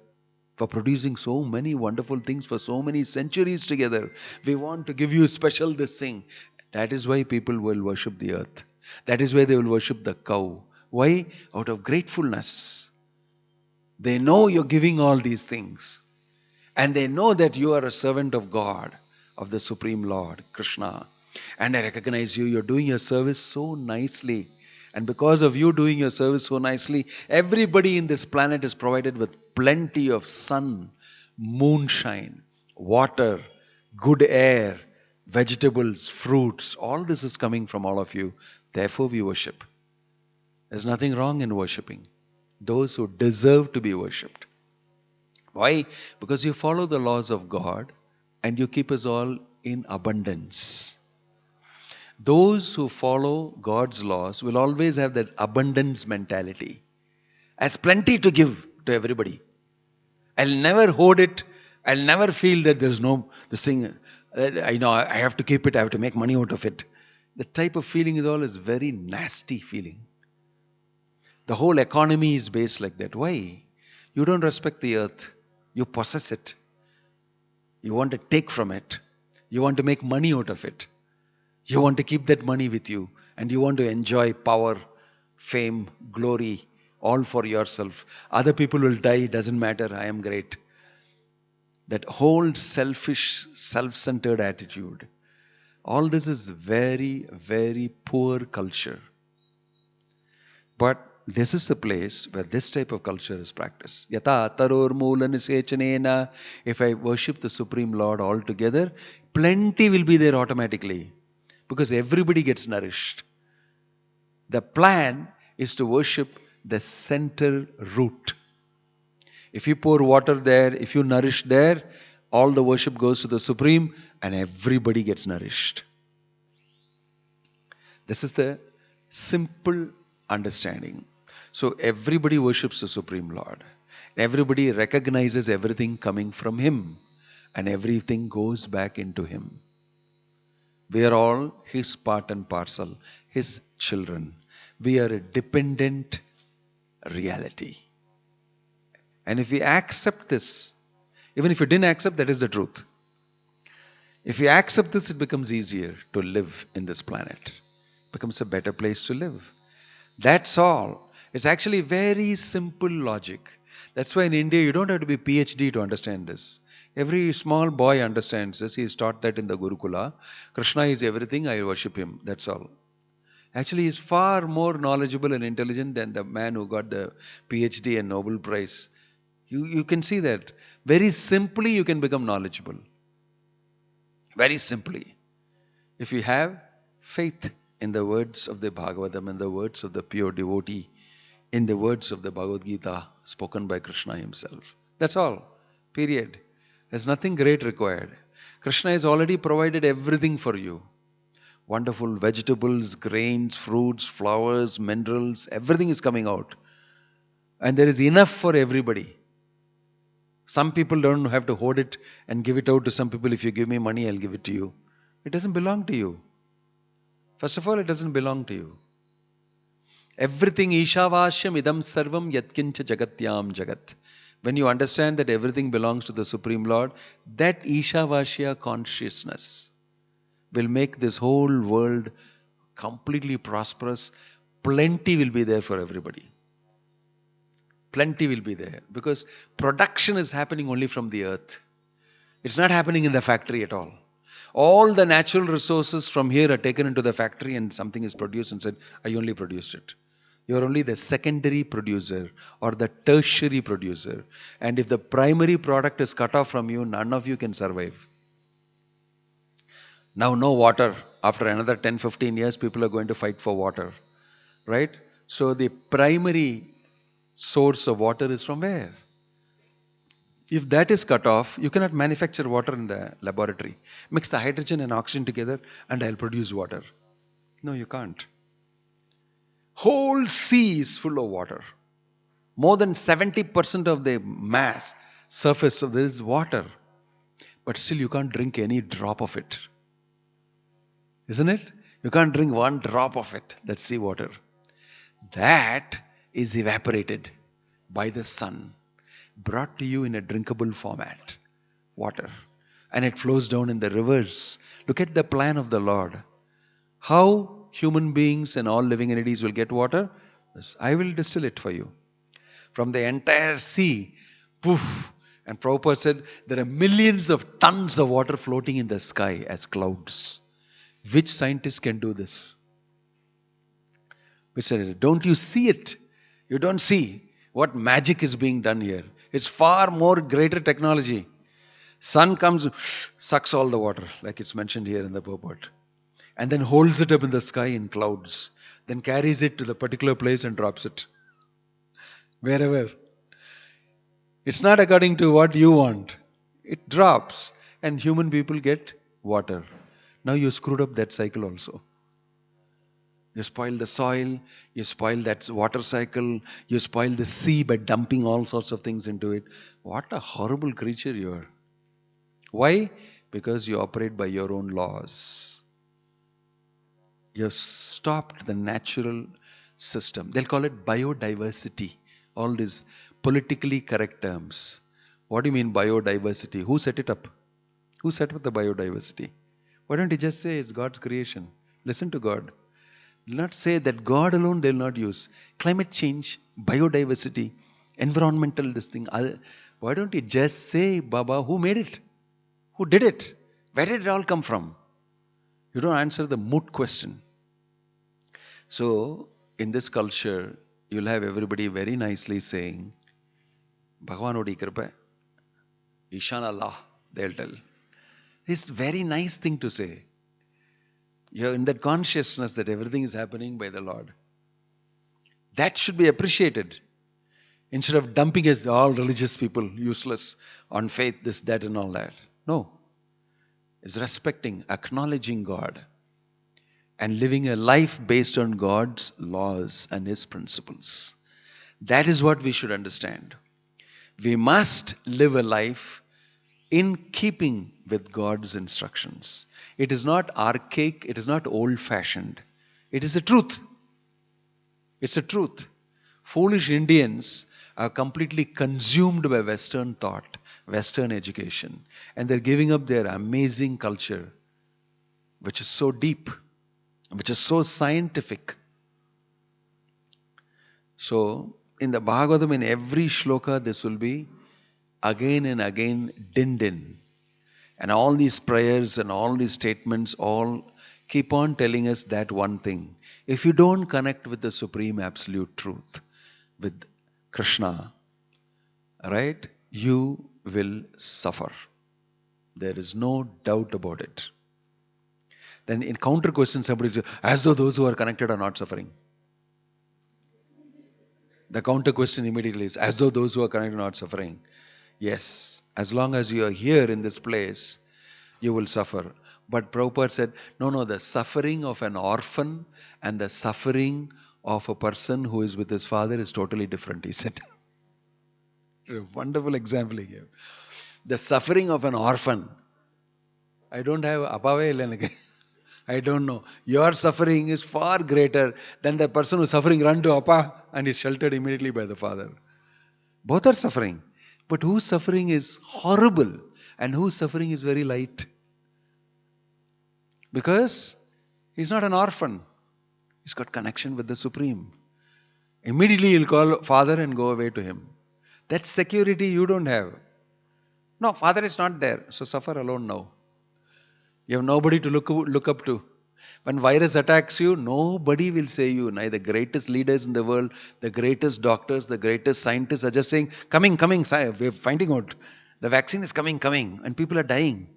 for producing so many wonderful things for so many centuries together. We want to give you special this thing. That is why people will worship the earth. That is why they will worship the cow. Why? Out of gratefulness. They know you're giving all these things. And they know that you are a servant of God, of the Supreme Lord, Krishna. And I recognize you. You're doing your service so nicely. And because of you doing your service so nicely, everybody in this planet is provided with plenty of sun, moonshine, water, good air, vegetables, fruits. All this is coming from all of you. Therefore we worship. There's nothing wrong in worshipping those who deserve to be worshipped. Why? Because you follow the laws of God and you keep us all in abundance. Those who follow God's laws will always have that abundance mentality. As plenty to give to everybody. I'll never hoard it. I'll never feel that there's no, this thing, I know I have to keep it, I have to make money out of it. The type of feeling is all is very nasty feeling. The whole economy is based like that. Why? You don't respect the earth. You possess it. You want to take from it. You want to make money out of it. You want to keep that money with you. And you want to enjoy power, fame, glory, all for yourself. Other people will die, doesn't matter, I am great. That whole selfish, self-centered attitude. All this is very, very poor culture. But this is the place where this type of culture is practiced. Yata taror moola nisechanena. If I worship the Supreme Lord altogether, plenty will be there automatically. Because everybody gets nourished. The plan is to worship the center root. If you pour water there, if you nourish there, all the worship goes to the Supreme and everybody gets nourished. This is the simple understanding. So everybody worships the Supreme Lord. Everybody recognizes everything coming from Him. And everything goes back into Him. We are all His part and parcel, His children. We are a dependent reality. And if we accept this, even if you didn't accept, that is the truth. If you accept this, it becomes easier to live in this planet. It becomes a better place to live. That's all. It's actually very simple logic. That's why in India, you don't have to be PhD to understand this. Every small boy understands this. He is taught that in the Gurukula. Krishna is everything, I worship him. That's all. Actually, he's far more knowledgeable and intelligent than the man who got the PhD and Nobel Prize. You can see that. Very simply, you can become knowledgeable. Very simply. If you have faith in the words of the Bhagavatam, in the words of the pure devotee, in the words of the Bhagavad Gita spoken by Krishna himself. That's all. Period. There's nothing great required. Krishna has already provided everything for you. Wonderful vegetables, grains, fruits, flowers, minerals, everything is coming out. And there is enough for everybody. Some people don't have to hoard it and give it out to some people. If you give me money, I'll give it to you. It doesn't belong to you. First of all, it doesn't belong to you. Everything Ishavashyam idam sarvam yatkincha jagatyam jagat. When you understand that everything belongs to the Supreme Lord, that Ishavashya consciousness will make this whole world completely prosperous. Plenty will be there for everybody. Plenty will be there because production is happening only from the earth. It's not happening in the factory at all. All the natural resources from here are taken into the factory and something is produced and said, I only produced it. You're only the secondary producer or the tertiary producer. And if the primary product is cut off from you, none of you can survive. Now no water. After another 10-15 years, people are going to fight for water. Right? So the primary source of water is from where? If that is cut off, you cannot manufacture water in the laboratory. Mix the hydrogen and oxygen together and I'll produce water. No, you can't. Whole sea is full of water. More than 70% of the mass surface of this is water. But still you can't drink any drop of it. Isn't it? You can't drink one drop of it. That's seawater. That is evaporated by the sun, brought to you in a drinkable format, water. And it flows down in the rivers. Look at the plan of the Lord. How human beings and all living entities will get water? I will distill it for you. From the entire sea, poof. And Prabhupada said, there are millions of tons of water floating in the sky as clouds. Which scientist can do this? Which scientist? Don't you see it? You don't see what magic is being done here. It's far more greater technology. Sun comes, sucks all the water, like it's mentioned here in the purport. And then holds it up in the sky in clouds. Then carries it to the particular place and drops it. Wherever. It's not according to what you want. It drops. And human people get water. Now you screwed up that cycle also. You spoil the soil, you spoil that water cycle, you spoil the sea by dumping all sorts of things into it. What a horrible creature you are. Why? Because you operate by your own laws. You have stopped the natural system. They'll call it biodiversity. All these politically correct terms. What do you mean biodiversity? Who set it up? Who set up the biodiversity? Why don't you just say it's God's creation? Listen to God. Do not say that God alone they will not use. Climate change, biodiversity, environmental this thing. Why don't you just say, Baba, who made it? Who did it? Where did it all come from? You don't answer the moot question. So, in this culture, you'll have everybody very nicely saying, Bhagavan Odi Kripa, Ishan Allah, they'll tell. It's a very nice thing to say. You're in that consciousness that everything is happening by the Lord. That should be appreciated. Instead of dumping as all religious people, useless, on faith, this, that and all that. No. It's respecting, acknowledging God and living a life based on God's laws and His principles. That is what we should understand. We must live a life in keeping with God's instructions. It is not archaic, it is not old-fashioned. It is the truth. It's the truth. Foolish Indians are completely consumed by Western thought, Western education, and they're giving up their amazing culture, which is so deep, which is so scientific. So, in the Bhagavatam, in every shloka, this will be again and again din din. And all these prayers and all these statements all keep on telling us that one thing. If you don't connect with the Supreme Absolute Truth, with Krishna, right, you will suffer. There is no doubt about it. Then in counter question, somebody says, as though those who are connected are not suffering. The counter question immediately is, as though those who are connected are not suffering. Yes, as long as you are here in this place, you will suffer. But Prabhupada said, no, the suffering of an orphan and the suffering of a person who is with his father is totally different, he said. A wonderful example he gave. The suffering of an orphan. I don't have apave. I don't know. Your suffering is far greater than the person who's suffering run to Appa and is sheltered immediately by the father. Both are suffering. But whose suffering is horrible and whose suffering is very light? Because he's not an orphan. He's got connection with the Supreme. Immediately he'll call Father and go away to him. That security you don't have. No, Father is not there. So suffer alone now. You have nobody to look up to. When virus attacks you, nobody will say you. Neither the greatest leaders in the world, the greatest doctors, the greatest scientists are just saying, coming, we're finding out. The vaccine is coming. And people are dying.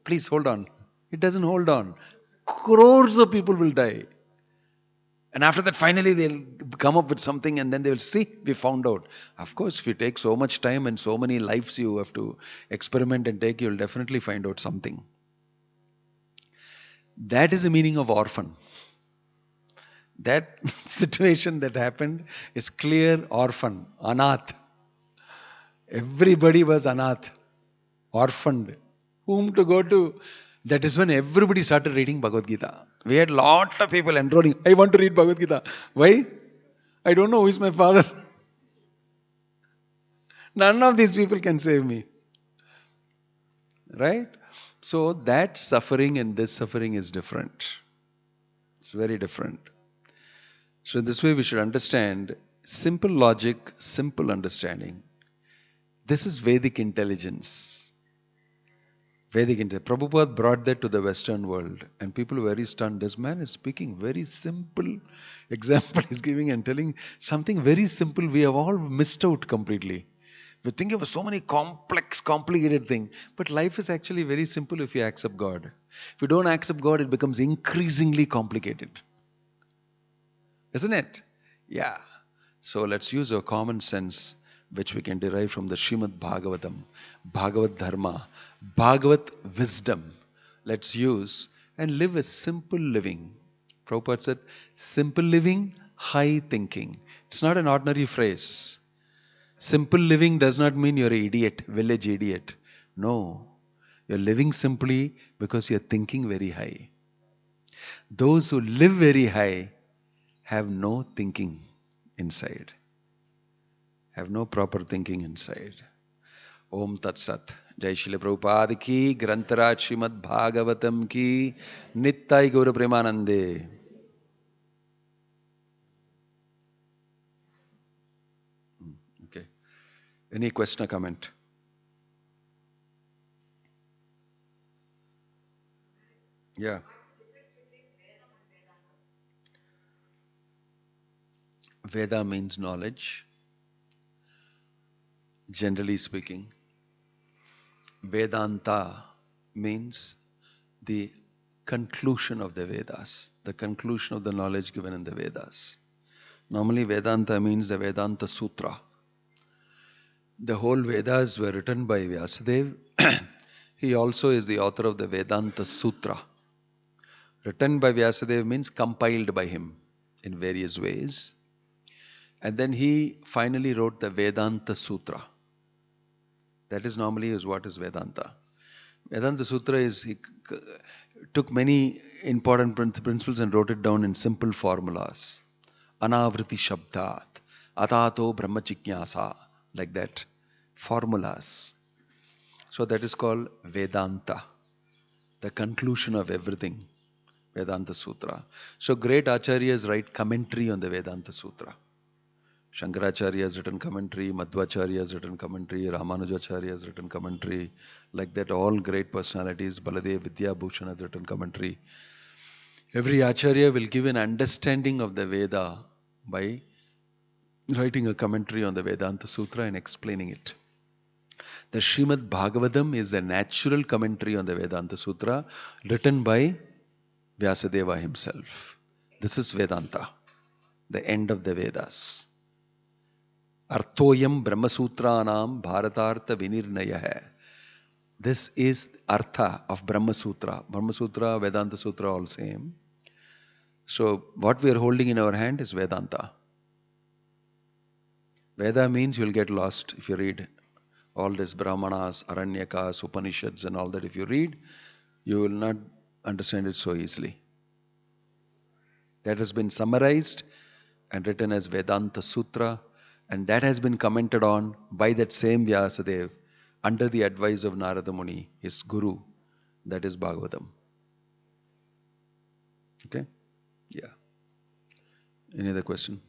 Please hold on. It doesn't hold on. Crores of people will die. And after that, finally, they'll come up with something and then they will see, we found out. Of course, if you take so much time and so many lives you have to experiment and take, you'll definitely find out something. That is the meaning of orphan. That situation that happened is clear orphan, anath. Everybody was anath, orphaned. Whom to go to? That is when everybody started reading Bhagavad Gita. We had lot of people enrolling. I want to read Bhagavad Gita. Why? I don't know who is my father. None of these people can save me. Right? So that suffering and this suffering is different. It's very different. So this way we should understand simple logic, simple understanding. This is Vedic intelligence. Vedic intelligence. Prabhupada brought that to the Western world and people were very stunned. This man is speaking very simple example he's giving and telling something very simple. We have all missed out completely. We think of so many complex, complicated things. But life is actually very simple if you accept God. If you don't accept God, it becomes increasingly complicated. Isn't it? Yeah. So let's use our common sense, which we can derive from the Srimad Bhagavatam, Bhagavad Dharma, Bhagavat wisdom. Let's use and live a simple living. Prabhupada said, simple living, high thinking. It's not an ordinary phrase. Simple living does not mean you're an idiot, village idiot. No. You're living simply because you're thinking very high. Those who live very high have no thinking inside. Have no proper thinking inside. Om Tat Sat. Jai Srila Prabhupada ki, Grantaraj Srimad Bhagavatam ki, Nittai Gaura Premanande. Okay. Any question or comment? Yeah. Veda means knowledge. Generally speaking. Vedanta means the conclusion of the Vedas, the conclusion of the knowledge given in the Vedas. Normally Vedanta means the Vedanta Sutra. The whole Vedas were written by Vyasadeva. He also is the author of the Vedanta Sutra. Written by Vyasadeva means compiled by him in various ways. And then he finally wrote the Vedanta Sutra. That is normally is what is Vedanta. Vedanta Sutra is, he took many important principles and wrote it down in simple formulas. Anavriti Shabdat. Atato Brahma Jigyasa, like that. Formulas. So that is called Vedanta, the conclusion of everything. Vedanta Sutra. So great acharyas write commentary on the Vedanta Sutra. Shankaracharya has written commentary, Madhvacharya has written commentary, Ramanujacharya has written commentary, like that all great personalities, Baladev Vidya Bhushan has written commentary. Every Acharya will give an understanding of the Veda by writing a commentary on the Vedanta Sutra and explaining it. The Srimad Bhagavatam is the natural commentary on the Vedanta Sutra written by Vyasadeva himself. This is Vedanta, the end of the Vedas. Arthoyam Brahmasutranam Bharatartha Vinirnaya hai. This is Artha of Brahma Sutra. Brahma Sutra, Vedanta Sutra, all same. So, what we are holding in our hand is Vedanta. Veda means you will get lost if you read all this Brahmanas, Aranyakas, Upanishads, and all that. If you read, you will not understand it so easily. That has been summarized and written as Vedanta Sutra, and that has been commented on by that same Vyasadeva under the advice of Narada Muni, his guru. That is Bhagavatam. Okay? Yeah. Any other question?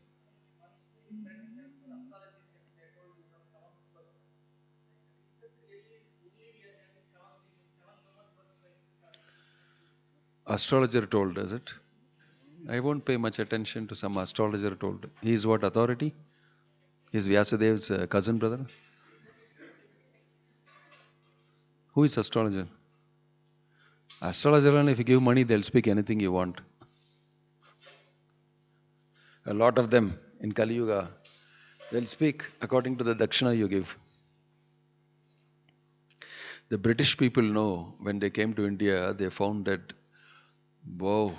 Astrologer told, does it? I won't pay much attention to some astrologer told. He is what authority? He is Vyasadev's cousin brother? Who is astrologer? Astrologer, and if you give money, they'll speak anything you want. A lot of them in Kali Yuga, they'll speak according to the dakshina you give. The British people know when they came to India, they found that, wow,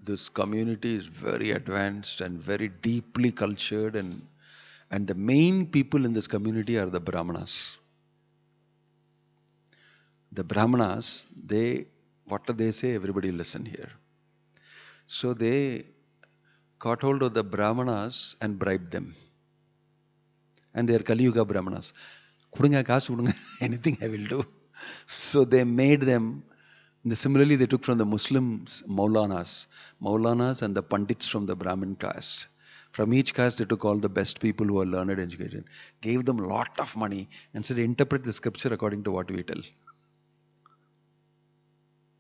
this community is very advanced and very deeply cultured, and the main people in this community are the Brahmanas. The Brahmanas, what do they say? Everybody listen here. So they caught hold of the Brahmanas and bribed them. And they are Kali Yuga Brahmanas. Kudunga kaasu kudunga, anything I will do. So they made them. Similarly, they took from the Muslims Maulanas and the Pandits from the Brahmin caste. From each caste, they took all the best people who are learned and educated, gave them a lot of money, and said, interpret the scripture according to what we tell.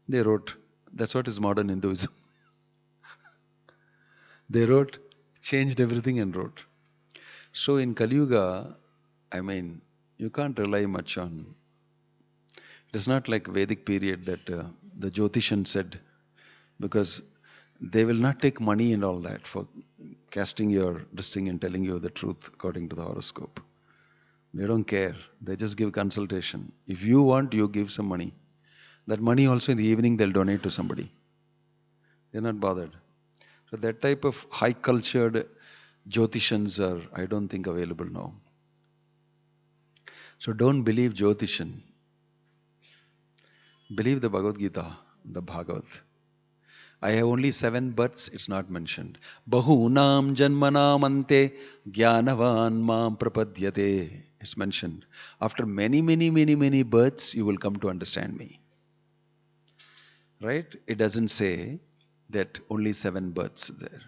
They wrote. That's what is modern Hinduism. They wrote, changed everything and wrote. So in Kali Yuga, I mean, you can't rely much on. It is not like Vedic period that the Jyotishan said, because they will not take money and all that for casting your this thing and telling you the truth according to the horoscope. They don't care. They just give consultation. If you want, you give some money. That money also in the evening they'll donate to somebody. They're not bothered. So that type of high cultured Jyotishans are, I don't think, available now. So don't believe Jyotishan. Believe the Bhagavad Gita, the Bhagavad. I have only 7 births, it's not mentioned. Bahunam janmanam ante jnanavan mam prapadyate. It's mentioned. After many, many, many, many births, you will come to understand me. Right? It doesn't say that only 7 births there.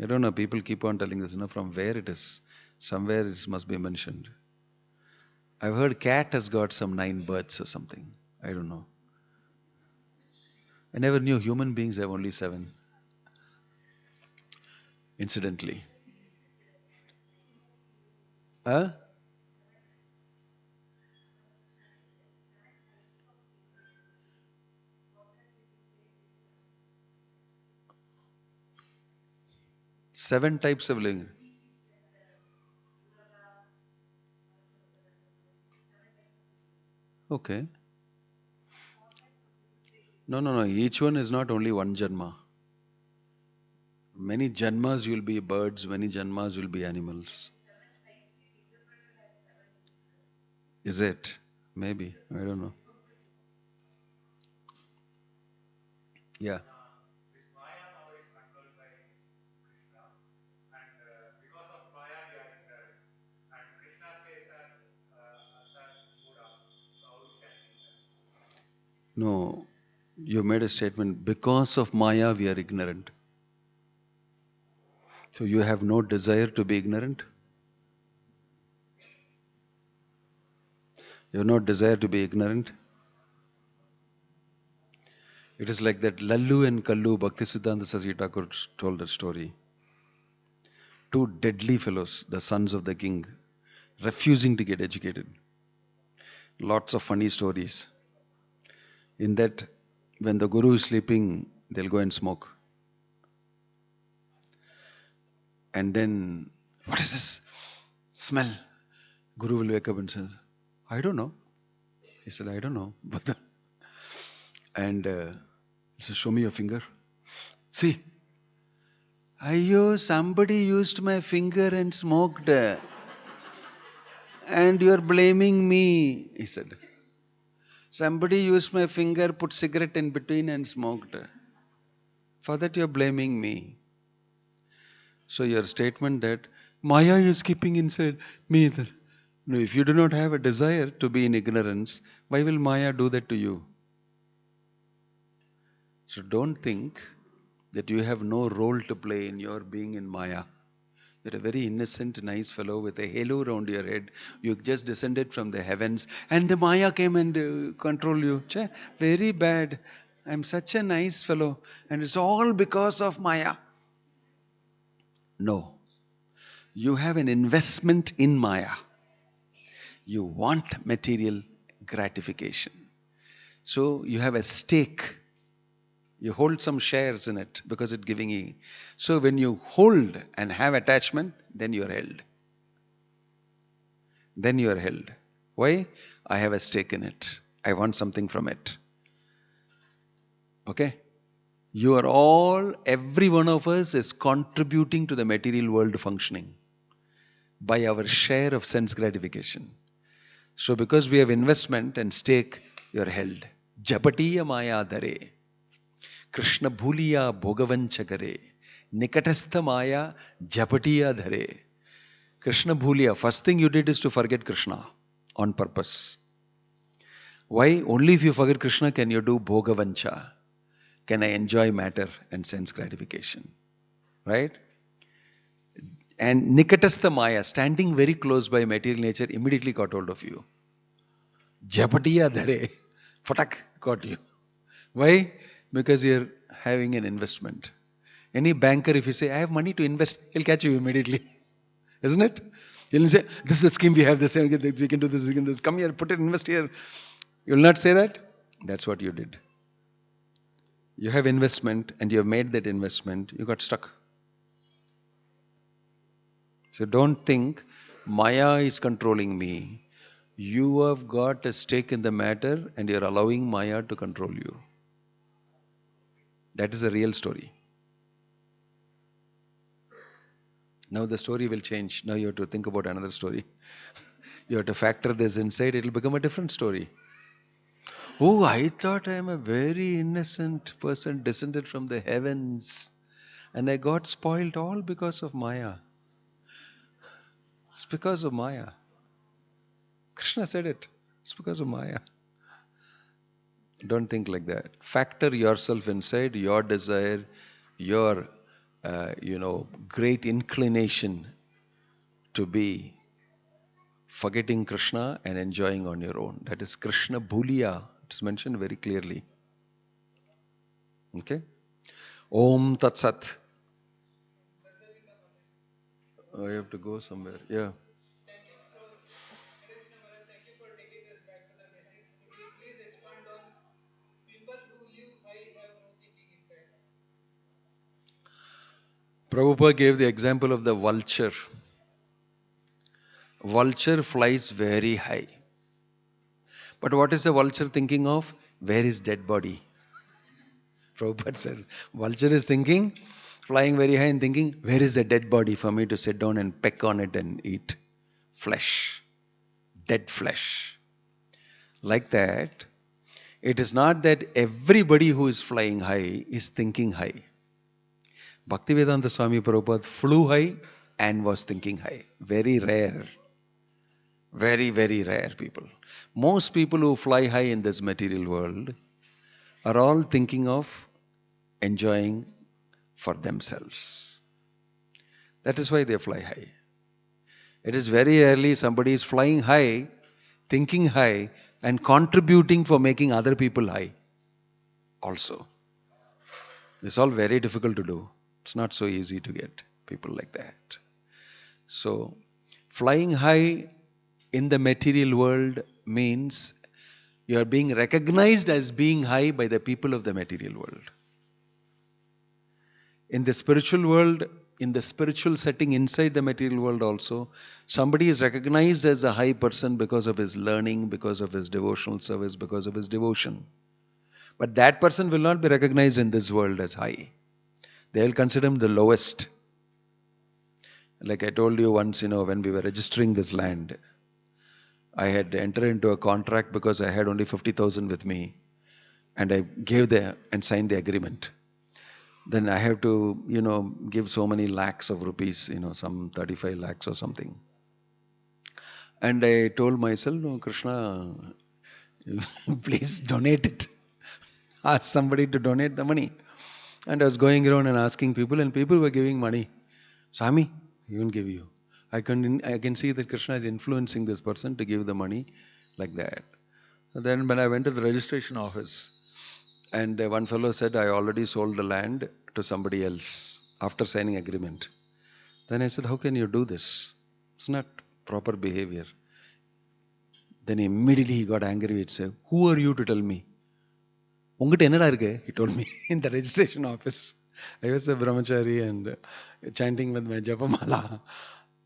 I don't know, people keep on telling this, from where it is. Somewhere it must be mentioned. I've heard cat has got some 9 births or something. I don't know. I never knew human beings have only 7. Incidentally. Huh? Seven types of living. Okay. No. Each one is not only one janma. Many janmas will be birds, many janmas will be animals. Is it? Maybe. I don't know. Yeah. No, you made a statement, because of Maya we are ignorant. So you have no desire to be ignorant? You have no desire to be ignorant? It is like that Lallu and Kallu, Bhaktisiddhanta Saraswati Thakur told that story. Two deadly fellows, the sons of the king, refusing to get educated. Lots of funny stories. In that, when the guru is sleeping, they'll go and smoke. And then, what is this smell? Guru will wake up and say, I don't know. He said, I don't know. But and he said, show me your finger. See, somebody used my finger and smoked. And you're blaming me, he said. Somebody used my finger, put cigarette in between and smoked. For that you're blaming me. So your statement that Maya is keeping inside me. No, if you do not have a desire to be in ignorance, why will Maya do that to you? So don't think that you have no role to play in your being in Maya. You're a very innocent, nice fellow with a halo around your head. You just descended from the heavens and the Maya came and control you. Very bad. I'm such a nice fellow and it's all because of Maya. No. You have an investment in Maya. You want material gratification. So you have a stake. You hold some shares in it because it's giving you. So when you hold and have attachment, then you are held. Then you are held. Why? I have a stake in it. I want something from it. Okay? You are all, every one of us is contributing to the material world functioning by our share of sense gratification. So because we have investment and stake, you are held. Japatiya maya dhare. Krishna bhuliya bhogavanchakare. Nikatastha maya japatiya dhare. Krishna bhuliya. First thing you did is to forget Krishna on purpose. Why? Only if you forget Krishna can you do bhogavancha. Can I enjoy matter and sense gratification. Right? And Nikatastha maya, standing very close by material nature, immediately got hold of you. Japatiya dhare. Fatak got you. Why? Because you're having an investment. Any banker, if you say, I have money to invest, he'll catch you immediately. Isn't it? He'll say, this is the scheme we have, this, you can do this, you can do this. Come here, put it, invest here. You'll not say that? That's what you did. You have investment and you have made that investment, you got stuck. So don't think Maya is controlling me. You have got a stake in the matter and you're allowing Maya to control you. That is a real story. Now the story will change. Now you have to think about another story. You have to factor this inside. It will become a different story. Oh, I thought I am a very innocent person descended from the heavens. And I got spoiled all because of Maya. It's because of Maya. Krishna said it. It's because of Maya. Don't think like that. Factor yourself inside, your desire, your, great inclination to be forgetting Krishna and enjoying on your own. That is Krishna Bhuliya. It's mentioned very clearly. Okay? Om Tat Sat. Oh, I have to go somewhere. Yeah. Prabhupada gave the example of the vulture. Vulture flies very high. But what is the vulture thinking of? Where is dead body? Prabhupada said, vulture is thinking, flying very high and thinking, where is the dead body for me to sit down and peck on it and eat? Flesh. Dead flesh. Like that, it is not that everybody who is flying high is thinking high. Bhaktivedanta Swami Prabhupada flew high and was thinking high. Very rare. Very, very rare people. Most people who fly high in this material world are all thinking of enjoying for themselves. That is why they fly high. It is very rarely somebody is flying high, thinking high, and contributing for making other people high also. It's all very difficult to do. It's not so easy to get people like that. So, flying high in the material world means you are being recognized as being high by the people of the material world. In the spiritual world, in the spiritual setting inside the material world also, somebody is recognized as a high person because of his learning, because of his devotional service, because of his devotion. But that person will not be recognized in this world as high. They will consider him the lowest. Like I told you once, when we were registering this land, I had entered into a contract because I had only 50,000 with me, and I gave and signed the agreement. Then I have to, give so many lakhs of rupees, some 35 lakhs or something. And I told myself, no, Krishna, please donate it. Ask somebody to donate the money. And I was going around and asking people, and people were giving money. Swami, he won't give you. I can see that Krishna is influencing this person to give the money like that. So then when I went to the registration office, and one fellow said, I already sold the land to somebody else after signing agreement. Then I said, how can you do this? It's not proper behavior. Then immediately he got angry. He said, who are you to tell me? He told me in the registration office. I was a brahmachari and chanting with my japamala.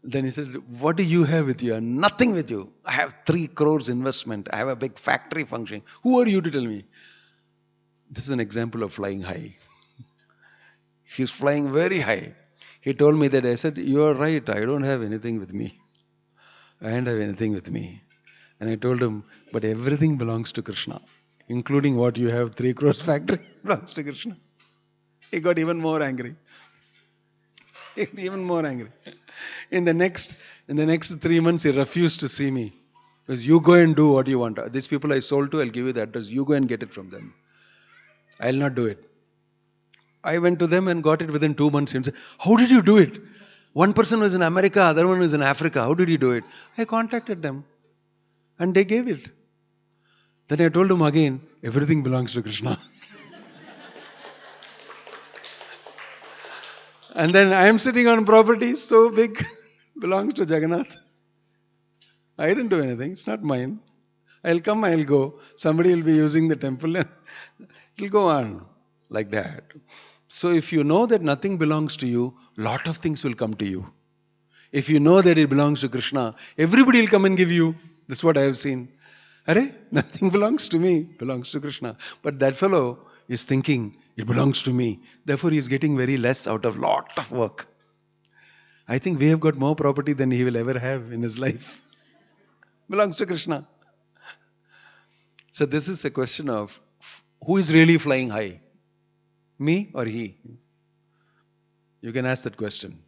Then he said, what do you have with you? Nothing with you. I have 3 crores investment. I have a big factory functioning. Who are you to tell me? This is an example of flying high. He's flying very high. He told me that. I said, you are right. I don't have anything with me. I don't have anything with me. And I told him, but everything belongs to Krishna, including what you have, 3 crores factory belongs to Krishna. He got even more angry. Even more angry. In the next 3 months, he refused to see me. Because you go and do what you want. These people I sold to, I'll give you the address. You go and get it from them. I'll not do it. I went to them and got it within 2 months. He said, how did you do it? One person was in America, other one was in Africa. How did you do it? I contacted them. And they gave it. Then I told him again, everything belongs to Krishna. And then I am sitting on property so big, belongs to Jagannath. I didn't do anything. It's not mine. I'll come, I'll go. Somebody will be using the temple and it'll go on like that. So if you know that nothing belongs to you, lot of things will come to you. If you know that it belongs to Krishna, everybody will come and give you. This is what I have seen. Arey, nothing belongs to me, belongs to Krishna. But that fellow is thinking, it belongs to me. Therefore, he is getting very less out of lot of work. I think we have got more property than he will ever have in his life. Belongs to Krishna. So this is a question of who is really flying high? Me or he? You can ask that question.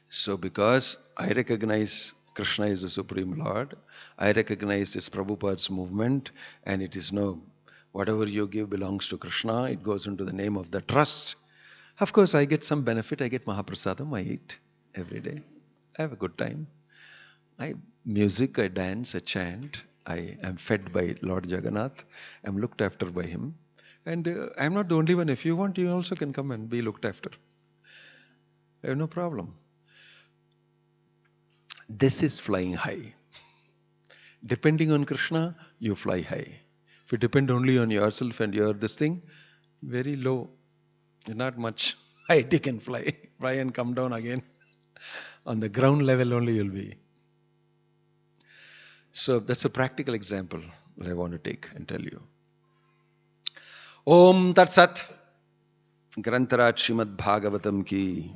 So because I recognize Krishna is the Supreme Lord, I recognize this Prabhupada's movement, and it is whatever you give belongs to Krishna, it goes into the name of the trust. Of course, I get some benefit. I get Mahaprasadam, I eat every day. I have a good time. Music, I dance, I chant. I am fed by Lord Jagannath. I am looked after by him. And I am not the only one. If you want, you also can come and be looked after. I have no problem. This is flying high. Depending on Krishna, you fly high. If you depend only on yourself and your this thing, very low. Not much height you can fly. Fly and come down again. On the ground level only you'll be. So that's a practical example that I want to take and tell you. Om Tat Sat. Grantarat Srimad Bhagavatam ki